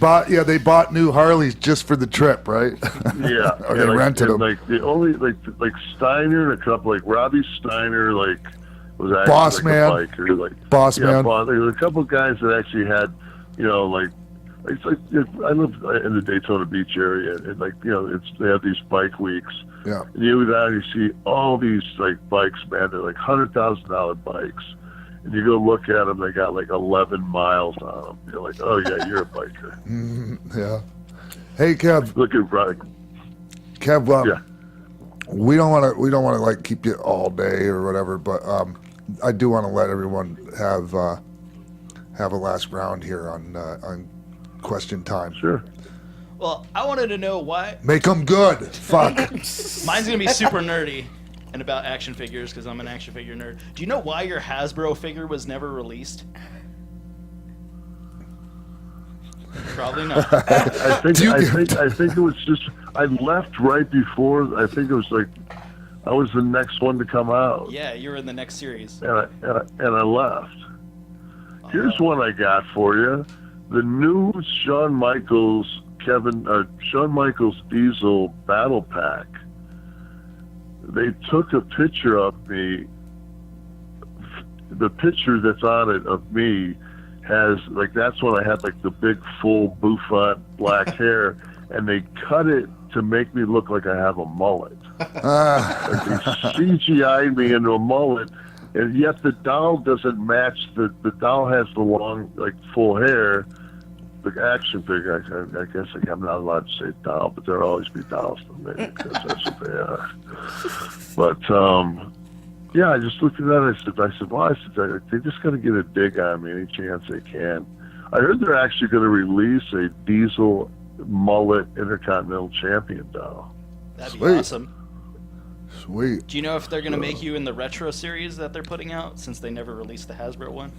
C: bought new Harleys just for the trip, right?
D: Yeah,
C: Or they rented them.
D: The only Steiner and a couple Robbie Steiner was actually
C: Boss
D: a
C: Man.
D: biker,
C: Boss Man.
D: There were a couple guys that actually had it's I live in the Daytona Beach area, and they have these bike weeks.
C: Yeah.
D: And you go down and you see all these bikes, man. They're $100,000 bikes. And you go look at them, they got 11 miles on them. You're like, oh yeah, you're a biker.
C: Yeah. Hey, Kev.
D: Look at
C: Kev.
D: yeah.
C: We don't want to keep you all day or whatever, but I do want to let everyone have a last round here on question time.
D: Sure.
E: Well, I wanted to know why.
C: Make them good. Fuck.
E: Mine's gonna be super nerdy and about action figures because I'm an action figure nerd. Do you know why your Hasbro figure was never released? Probably not.
D: I think it was just I left right before. I think it was I was the next one to come out.
E: Yeah, you were in the next series.
D: And I left. Here's one I got for you: the new Shawn Michaels Diesel Battle Pack. They took a picture of me. The picture that's on it of me has that's when I had the big full bouffant black hair, and they cut it to make me look like I have a mullet. They CGI'd me into a mullet, and yet the doll doesn't match. The doll has the long full hair. The action figure, I guess I'm not allowed to say doll, but there'll always be dolls to me because that's what they are. But yeah, I just looked at that. I said, well, they just got to get a dig on me any chance they can. I heard they're actually going to release a Diesel mullet Intercontinental Champion doll.
E: That'd be
C: Sweet.
E: awesome.
C: Sweet.
E: Do you know if they're gonna make you in the retro series that they're putting out, since they never released the Hasbro one?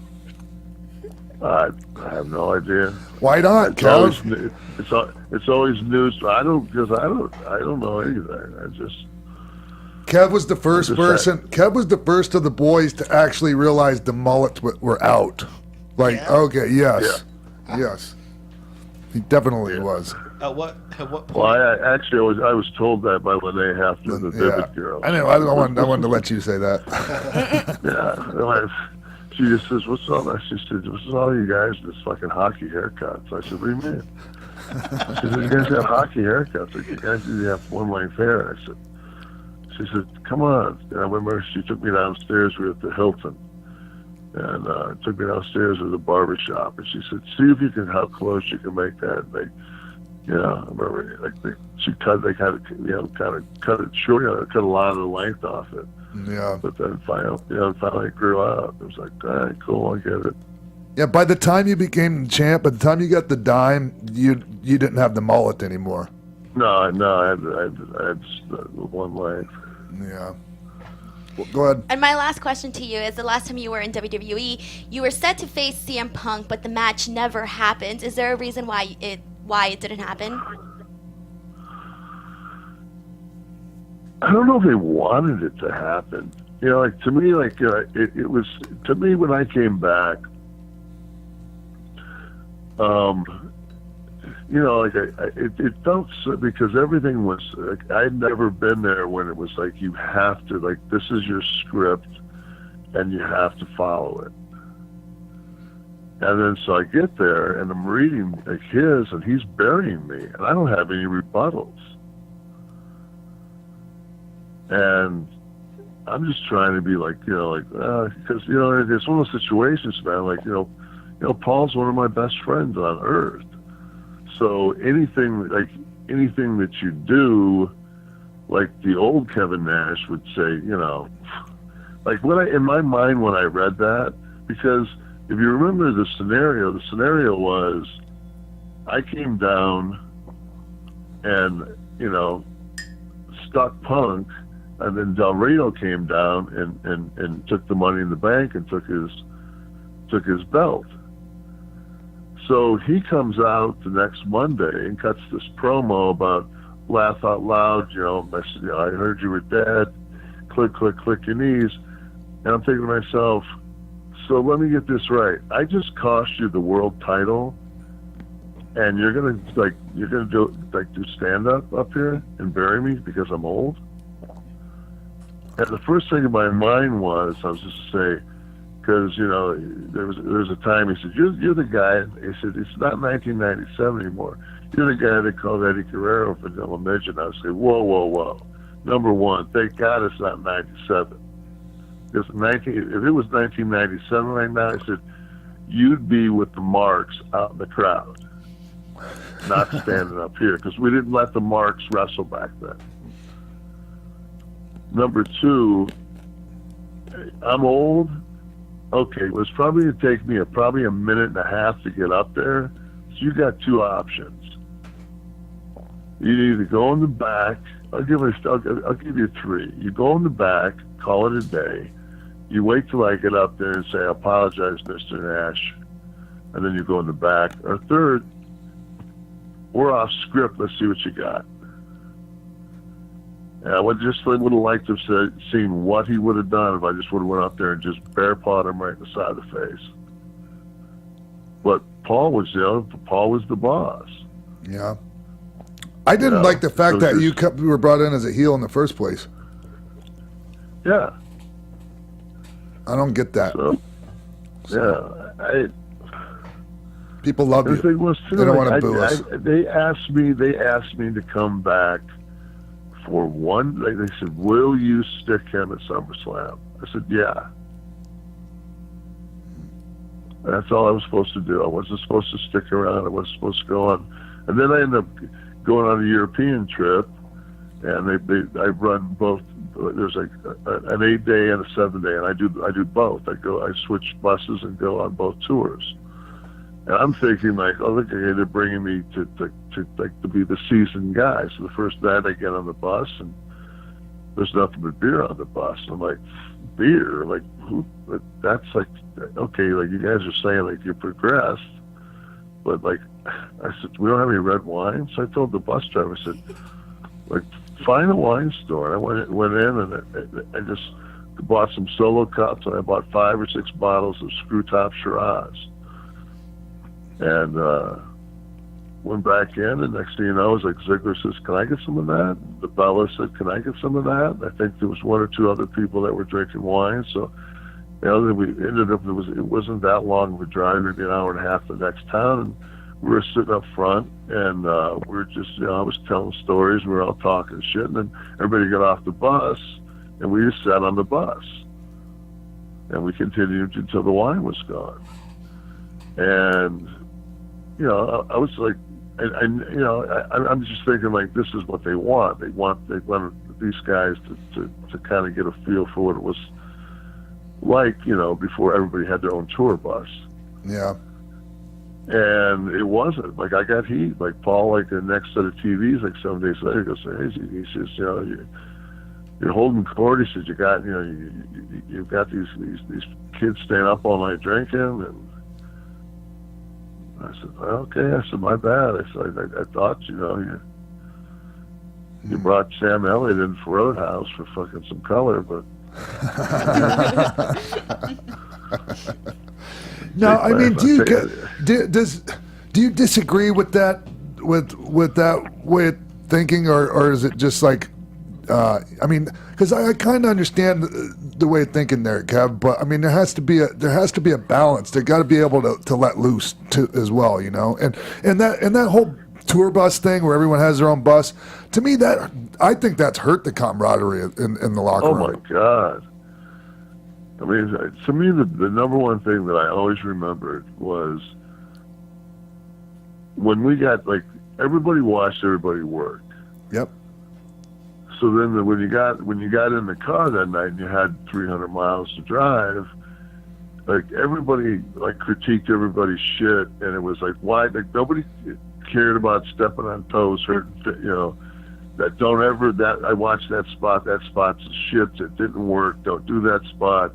D: I have no idea.
C: Why not,
D: It's always,
C: Kev?
D: it's always news. I don't know anything. I just.
C: Kev was the first
D: just
C: person. Kev was the first of the boys to actually realize the mullets were out. Like,
E: Yeah?
C: okay, yes, yes, he definitely was.
E: At what point?
D: Well, I was told that by Lene after the
C: Yeah,
D: Vivid Girl.
C: I know. I wanted to let you say that.
D: Yeah. She just says, "What's all that?" She said, "What's all you guys with this fucking hockey haircuts?" I said, "What do you mean?" She said, "You guys have hockey haircuts. Like, you guys have one length hair." I said, "She said, come on." And I remember she took me downstairs. We were at the Hilton, and took me downstairs to the barber shop, and she said, "See if you can how close you can make that." And they, I remember she cut it short, cut a lot of the length off it.
C: Yeah.
D: But then finally it grew out. It was like, all right, cool, I get it.
C: Yeah. By the time you became champ, by the time you got the dime, you didn't have the mullet anymore.
D: No, I had just one length.
C: Yeah. Well, go ahead.
F: And my last question to you is: the last time you were in WWE, you were set to face CM Punk, but the match never happened. Is there a reason why it didn't happen?
D: I don't know if they wanted it to happen. Like to me, it was to me when I came back. It felt so, because everything was like, I'd never been there when it was like you have to, like, this is your script and you have to follow it. And then so I get there and I'm reading like his, and he's burying me, and I don't have any rebuttals. And I'm just trying to be like, because it's one of those situations, man. Like, Paul's one of my best friends on earth. So anything that you do, like the old Kevin Nash would say, like in my mind when I read that, because if you remember the scenario was I came down and, stuck Punk, and then Del Rio came down and took the Money in the Bank and took his belt. So he comes out the next Monday and cuts this promo about laugh out loud, I heard you were dead, click, click, click your knees. And I'm thinking to myself, so let me get this right. I just cost you the world title, and you're gonna do stand up here and bury me because I'm old? And the first thing in my mind was, I was just say, because there was a time he said, you're the guy. He said, it's not 1997 anymore. You're the guy that called Eddie Guerrero Vanilla Midget. And I say, whoa. Number one, thank God it's not 97. Because if it was 1997 right now, I said, you'd be with the Marks out in the crowd, not standing up here, because we didn't let the Marks wrestle back then. Number two, I'm old. Okay, it was probably going to take me probably a minute and a half to get up there. So you got two options. You either go in the back. I'll give you three. You go in the back, call it a day. You wait till I get up there and say, I apologize, Mr. Nash. And then you go in the back. Or third, we're off script. Let's see what you got. And I would have liked to have seen what he would have done if I just would have went up there and just bear pawed him right in the side of the face. But Paul was the boss.
C: Yeah. I didn't like the fact that you were brought in as a heel in the first place.
D: Yeah.
C: I don't get that.
D: So, yeah.
C: People love you.
D: Thing was,
C: they don't want to boo us.
D: They asked me to come back for one. They said, will you stick him at SummerSlam? I said, yeah. That's all I was supposed to do. I wasn't supposed to stick around. I wasn't supposed to go on. And then I ended up going on a European trip, and I run both. There's like an 8-day and a 7-day, and I do both. I switch buses and go on both tours. And I'm thinking like, oh look, they're bringing me to be the seasoned guy. So the first night I get on the bus, and there's nothing but beer on the bus. I'm like, beer? Like, who? That's like, okay, like you guys are saying like you're progressed, but like, I said, we don't have any red wine. So I told the bus driver, I said, like, find a wine store. And I went in and I just bought some Solo cups, and I bought 5 or 6 bottles of Screw Top Shiraz. And went back in, and next thing you know, it was like Ziggler says, "Can I get some of that?" The Bella said, "Can I get some of that?" I think there was 1 or 2 other people that were drinking wine. So, you know, we ended up, it wasn't that long of a drive, maybe an hour and a half to the next town. And we were sitting up front, and we were just, you know, I was telling stories. We were all talking shit, and then everybody got off the bus, and we just sat on the bus, and we continued until the wine was gone. And you know, I was like, I'm just thinking like, this is what they want. They want these guys to kind of get a feel for what it was like, you know, before everybody had their own tour bus.
C: Yeah.
D: And it wasn't. Like, I got heat. Like, Paul, like, the next set of TVs, like, 7 days later, goes, hey, he says, you know, you're holding court. He says, you got, you know, you've got these kids staying up all night drinking. And I said, okay. I said, my bad. I said, I thought, you know, you brought Sam Elliott in for Roadhouse for fucking some color, but.
C: No, I mean, do you disagree with that with that way of thinking, or is it just like, I mean, because I kind of understand the way of thinking there, Kev, but I mean, there has to be a balance. They got to be able to let loose too, as well, you know, and that whole tour bus thing where everyone has their own bus. To me, I think that's hurt the camaraderie in the locker room.
D: Oh my God. I mean, to me, the number one thing that I always remembered was when we got, like, everybody watched everybody work.
C: Yep.
D: So then when you got in the car that night and you had 300 miles to drive, like, everybody, like, critiqued everybody's shit, and it was like, why? Like, nobody cared about stepping on toes, hurting, you know. I watched that spot's shit, it didn't work, don't do that spot.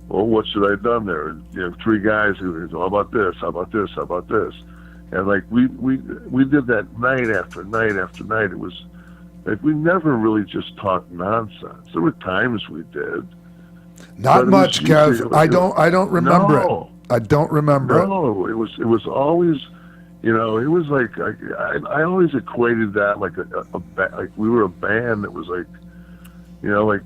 D: Well, what should I have done there? You know, 3 guys who, how about this, how about this, how about this? And like, we did that night after night after night. It was like, we never really just talked nonsense. There were times we did.
C: Not much, Kev. I don't remember it. I don't remember it.
D: No, it was always, you know, it was like, I always equated that like like we were a band that was like, you know, like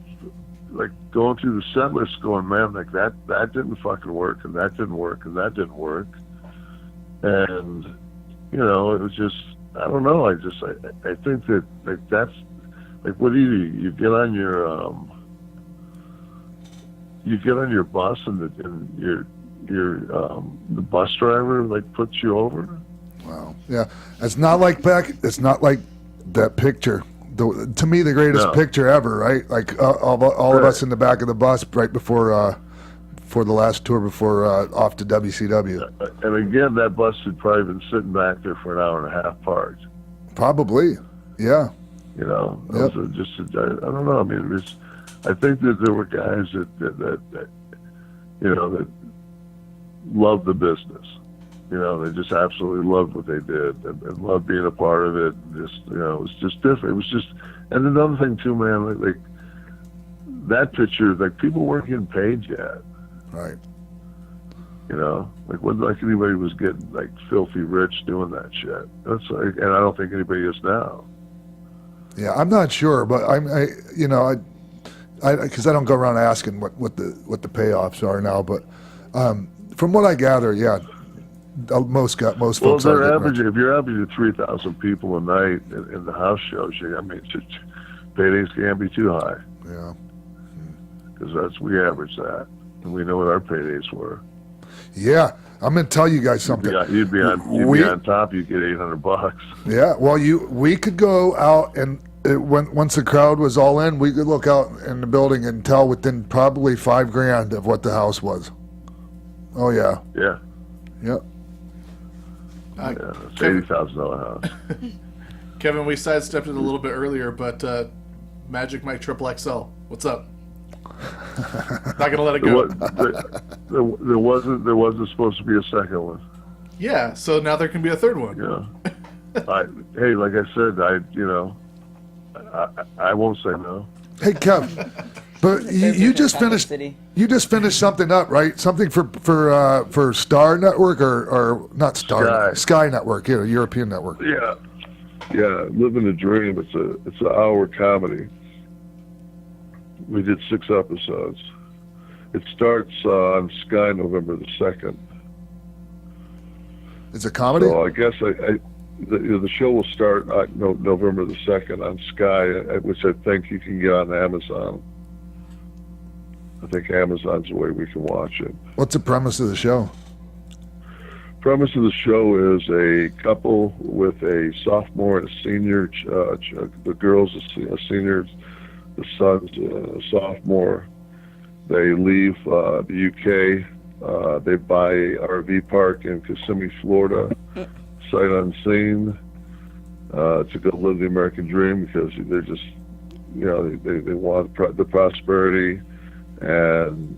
D: going through the set list going, man, like that didn't fucking work, and that didn't work, and that didn't work. And, you know, it was just, I don't know, I think that, like, that's, like, what do? You get on your bus, and the bus driver, like, puts you over?
C: Wow. Yeah. It's not like that picture. To me, the greatest picture ever, right? Like all of us in the back of the bus right before for the last tour before off to WCW.
D: And again, that bus had probably been sitting back there for an hour and a half parked.
C: Probably, yeah.
D: You know,
C: yep.
D: I don't know. I mean, I think that there were guys that you know, that loved the business. You know, they just absolutely loved what they did and loved being a part of it. And just, you know, it was just different. It was just, and another thing too, man, like that picture, like, people weren't getting paid yet.
C: Right.
D: You know, like, wasn't like anybody was getting like filthy rich doing that shit. That's like, and I don't think anybody is now.
C: Yeah, I'm not sure, but because I don't go around asking what the payoffs are now, but from what I gather, yeah. Most folks.
D: Well, they're averaging. If you're averaging 3,000 people a night in the house shows, I mean, paydays can't be too high.
C: Yeah.
D: Because we average that, and we know what our paydays were.
C: Yeah, I'm gonna tell you guys something.
D: You'd be on top. You'd get $800.
C: Yeah. Well, we could go out and once the crowd was all in, we could look out in the building and tell within probably $5,000 of what the house was. Oh yeah.
D: Yeah.
C: Yep.
D: Yeah, it's $80,000 house.
G: Kevin, we sidestepped it a little bit earlier, but Magic Mike Triple XL. What's up? Not gonna let it go.
D: There wasn't supposed to be a second one.
G: Yeah, so now there can be a third one.
D: Yeah. Hey, like I said, I won't say no.
C: Hey, Kev, but you just finished. You just finished something up, right? Something for Star Network or not Star Sky Network, European network.
D: Yeah. Living the Dream. It's an hour comedy. We did 6 episodes. It starts on Sky November the 2nd.
C: It's a comedy.
D: So I guess the show will start November the 2nd on Sky, which I think you can get on Amazon. I think Amazon's the way we can watch it.
C: What's the premise of the show?
D: Premise of the show is a couple with a sophomore and a senior. The girl's a senior, the son's a sophomore. They leave the UK. They buy a RV park in Kissimmee, Florida, sight unseen, to go live the American dream because they're just, they want the prosperity, and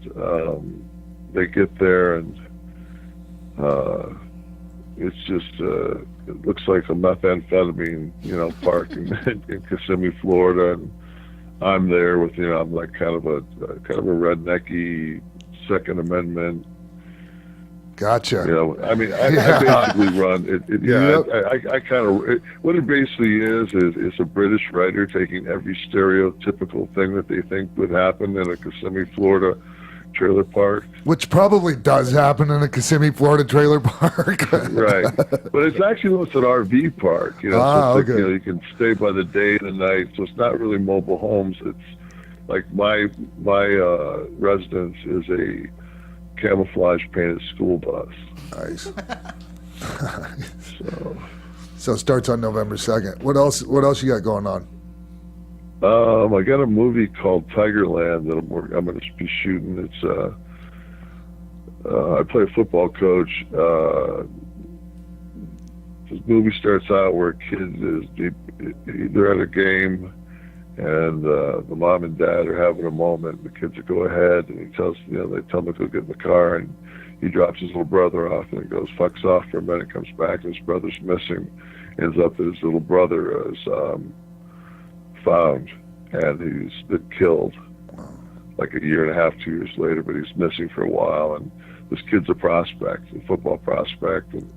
D: they get there and it's just it looks like a methamphetamine, park in Kissimmee, Florida, and I'm there with I'm like kind of a rednecky Second Amendment.
C: Gotcha.
D: I basically run it. I kind of what it basically is a British writer taking every stereotypical thing that they think would happen in a Kissimmee, Florida trailer park,
C: which probably does happen in a Kissimmee, Florida trailer park.
D: Right, but it's actually an RV park. So it's like, you can stay by the day and the night. So it's not really mobile homes. It's like my residence is a camouflage painted school bus.
C: Nice. So it starts on November 2nd. What else you got going on?
D: I got a movie called Tigerland that I'm going to be shooting. It's I play a football coach. This movie starts out where kids they're at a game, and the mom and dad are having a moment. The kids will go ahead, and they tell him to go get in the car, and he drops his little brother off, and he goes fucks off for a minute, comes back, and his brother's missing. Ends up that his little brother is found, and he's been killed like a year and a half, 2 years later, but he's missing for a while, and this kid's a prospect, a football prospect, and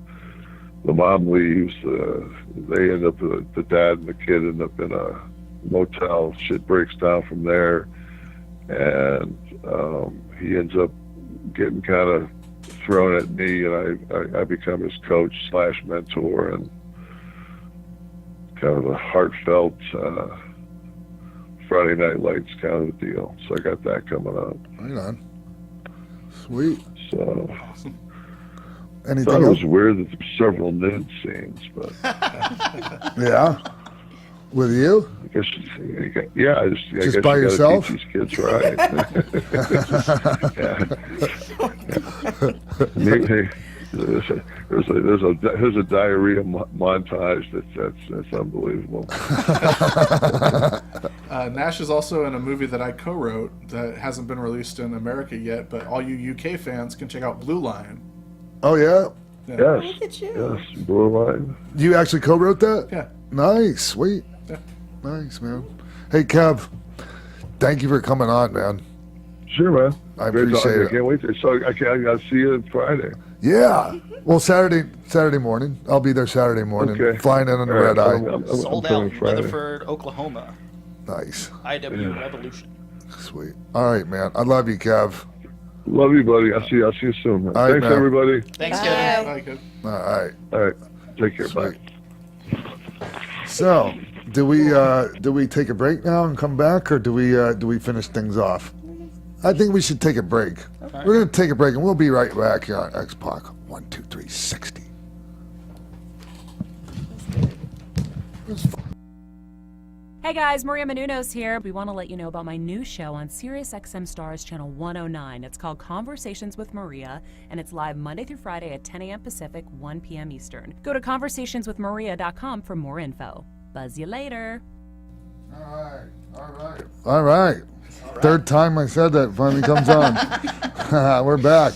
D: the mom leaves. They end up, the dad and the kid end up in a motel. Shit breaks down from there, and he ends up getting kind of thrown at me, and I become his coach / mentor, and kind of a heartfelt Friday Night Lights kind of a deal. So I got that coming up.
C: Right on. Sweet.
D: So
C: anything
D: I thought it
C: else?
D: was weird that there's several nude scenes, but
C: yeah. With you?
D: I guess, yeah, I guess
C: by
D: you
C: yourself?
D: gotta teach these kids right. There's a diarrhea montage that's unbelievable.
G: Nash is also in a movie that I co-wrote that hasn't been released in America yet, but all you UK fans can check out Blue Line.
C: Oh yeah.
D: Yes.
H: Look at you.
D: Yes. Blue Line.
C: You actually co-wrote that?
G: Yeah.
C: Nice. Sweet.
G: Yeah.
C: Nice, man. Hey, Kev, thank you for coming on, man.
D: Sure, man.
C: I
D: Great
C: appreciate
D: talking.
C: it.
D: I can't wait to. I'll see you on Friday.
C: Yeah. Well, Saturday morning. I'll be there Saturday morning.
D: Okay.
C: Flying in on the red eye.
D: I'm
E: Sold
D: coming
E: out,
D: Friday.
E: Weatherford, Oklahoma.
C: Nice.
E: IW Revolution.
C: Sweet. All right, man. I love you, Kev.
D: Love you, buddy. I'll see you soon, man.
C: All right,
D: Thanks,
C: man.
D: everybody.
E: Thanks,
H: Bye.
E: Kevin.
G: Bye, kid.
C: All right.
D: All right. Take care.
C: Sweet.
D: Bye.
C: So, do we take a break now and come back, or do we finish things off? I think we should take a break.
E: Okay.
C: We're gonna take a break, and we'll be right back here on X-Pac 1, 2, 3, 60.
I: Hey guys, Maria Menounos here. We want to let you know about my new show on SiriusXM Stars Channel 109. It's called Conversations with Maria, and it's live Monday through Friday at 10 a.m. Pacific, 1 p.m. Eastern. Go to conversationswithmaria.com for more info. Buzz you later.
C: All right. All right. Third time I said that finally comes on. We're back.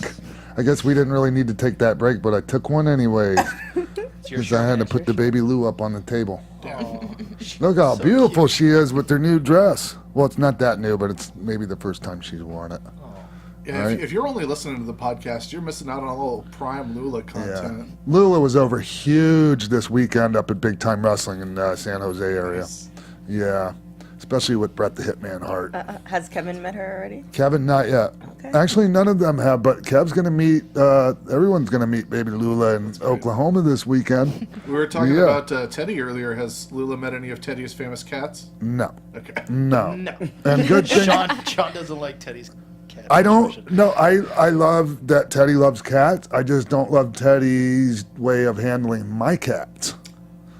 C: I guess we didn't really need to take that break, but I took one anyway. Because I had to put the baby Lou up on the table. Look how beautiful she is with her new dress. Well, it's not that new, but it's maybe the first time she's worn it.
G: Yeah,
C: Right.
G: if you're only listening to the podcast, you're missing out on a little prime Lula content.
C: Lula was over huge this weekend up at Big Time Wrestling in San Jose area.
G: Nice.
C: Yeah, especially with Bret the Hitman Hart.
H: Has Kevin met her already?
C: Kevin, not yet.
H: Okay.
C: Actually, none of them have, but Kev's going to meet, everyone's going to meet baby Lula in Oklahoma this weekend.
G: We were talking about Teddy earlier. Has Lula met any of Teddy's famous cats?
C: No.
G: Okay.
C: No.
E: No.
C: And good thing.
E: Sean doesn't like Teddy's cat.
C: I don't. No, I love that Teddy loves cats. I just don't love Teddy's way of handling my cats.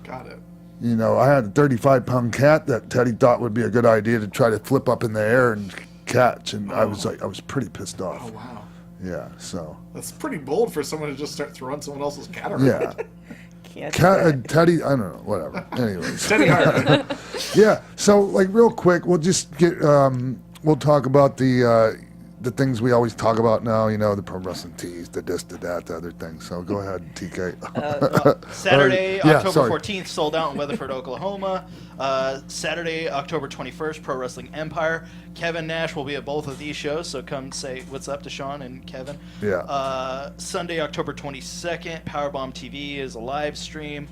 G: Got it.
C: You know, I had a 35-pound cat that Teddy thought would be a good idea to try to flip up in the air and catch, and I was pretty pissed off.
G: Oh, wow.
C: Yeah, so.
G: That's pretty bold for someone to just start throwing someone else's cat around.
C: Yeah. Teddy, I don't know, whatever. Anyways.
G: Teddy Hart.
C: Yeah, so, like, real quick, we'll just get, we'll talk about the things we always talk about now, you know, the pro wrestling tees, the this, the that, the other things. So go ahead, TK.
E: Saturday, October
C: sorry.
E: 14th, sold out in Weatherford, Oklahoma. Saturday, October 21st, Pro Wrestling Empire. Kevin Nash will be at both of these shows, so come say what's up to Sean and Kevin.
C: Yeah.
E: Sunday, October 22nd, Powerbomb TV is a live stream.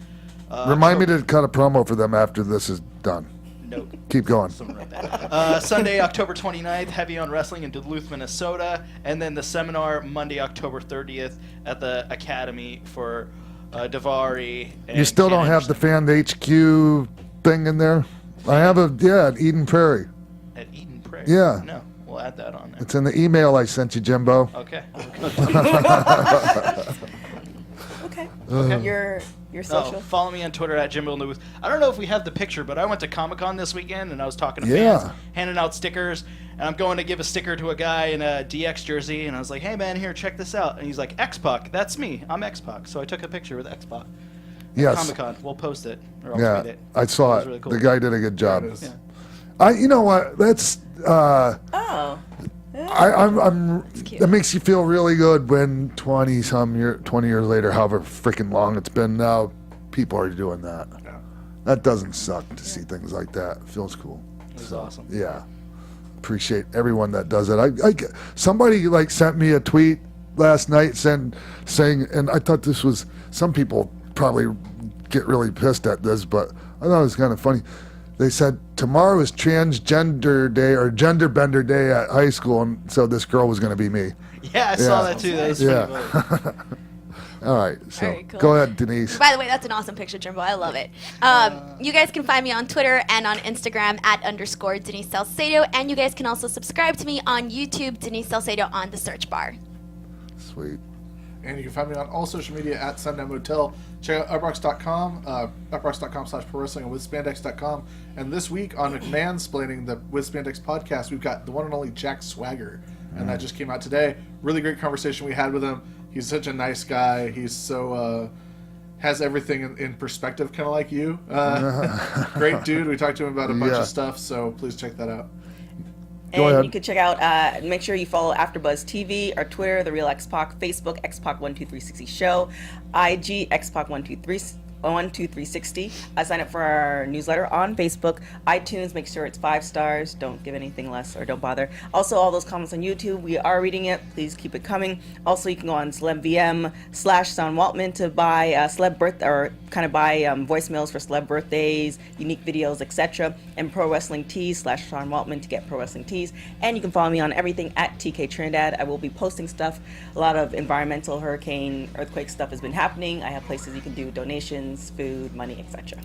C: Remind me to cut a promo for them after this is done.
E: Nope.
C: Keep going.
E: Something like that. Sunday, October 29th, Heavy on Wrestling in Duluth, Minnesota. And then the seminar, Monday, October 30th, at the Academy for Davari. And
C: You still
E: Ken
C: don't have the
E: Anderson.
C: Fan HQ thing in there? I have at Eden Prairie.
E: At Eden Prairie?
C: Yeah.
E: No, we'll add that on there.
C: It's in the email I sent you, Jimbo.
E: Okay.
H: Okay. Your social.
E: Follow me on Twitter at Jimbo Lewis. I don't know if we have the picture, but I went to Comic-Con this weekend, and I was talking to
C: Yeah.
E: fans, handing out stickers, and I'm going to give a sticker to a guy in a DX jersey, and I was like, hey, man, here, check this out. And he's like, X-Pac, that's me. I'm X-Pac. So I took a picture with X-Pac.
C: Yes.
E: Comic-Con. We'll post it, or I'll
C: Yeah,
E: tweet it.
C: I saw
E: was
C: it.
E: really cool.
C: The guy did a good job.
E: Yeah.
C: You know what? That's
H: Oh.
C: that makes you feel really good when 20 years later, however freaking long it's been now, people are doing that.
G: Yeah.
C: That doesn't suck to see things like that. It feels cool.
E: It was awesome.
C: Yeah. Appreciate everyone that does it. Somebody like sent me a tweet last night saying, and I thought this was, some people probably get really pissed at this, but I thought it was kind of funny. They said tomorrow is transgender day or gender bender day at high school, and so this girl was going to be me.
E: Yeah, I saw that too. That was pretty funny.
C: All right, so
F: Very cool.
C: go ahead, Denise.
F: By the way, that's an awesome picture, Jimbo. I love it. You guys can find me on Twitter and on Instagram at _ Denise Salcedo. And you guys can also subscribe to me on YouTube, Denise Salcedo, on the search bar.
C: Sweet.
G: And you can find me on all social media at Sundown Motel. Check out uproxx.com, uproxx.com/pro wrestling, and withspandex.com. And this week on Mansplaining, the With Spandex podcast, we've got the one and only Jack Swagger. And that just came out today. Really great conversation we had with him. He's such a nice guy. He's so, has everything in perspective, kind of like you. Great dude. We talked to him about a bunch of stuff, so please check that out.
C: Go
H: And
C: ahead.
H: you can check out, make sure you follow AfterBuzz TV, our Twitter, The Real X-Pac, Facebook, X-Pac12360 Show, IG, X-Pac12360. Sign up for our newsletter on Facebook, iTunes, make sure it's 5 stars, don't give anything less or don't bother. Also, all those comments on YouTube, we are reading it, please keep it coming. Also, you can go on CelebVM/Sean Waltman to buy voicemails for celeb birthdays, unique videos, etc. And Pro Wrestling Tees /Sean Waltman to get Pro Wrestling Tees. And you can follow me on everything at TK Trinidad. I will be posting stuff. A lot of environmental, hurricane, earthquake stuff has been happening. I have places you can do donations, food, money, etc.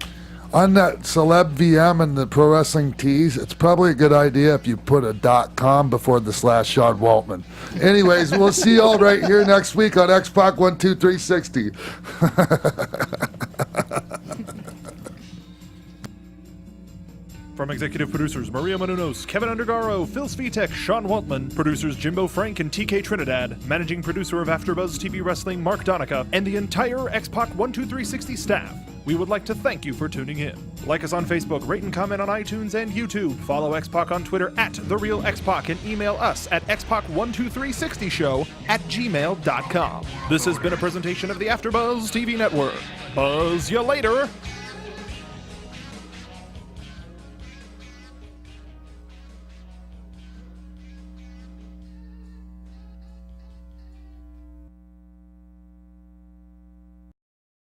C: On that Celeb VM and the Pro Wrestling Tees, it's probably a good idea if you put a .com before the /Sean Waltman. Anyways, we'll see y'all right here next week on X-Pac 12360.
J: From executive producers Maria Menounos, Kevin Undergaro, Phil Svitek, Sean Waltman, producers Jimbo Frank and TK Trinidad, managing producer of AfterBuzz TV Wrestling Mark Donica, and the entire X-Pac 12360 staff. We would like to thank you for tuning in. Like us on Facebook, rate and comment on iTunes and YouTube. Follow X-Pac on Twitter @TheRealXpac and email us at xpac12360show@gmail.com. This has been a presentation of the AfterBuzz TV Network. Buzz you later!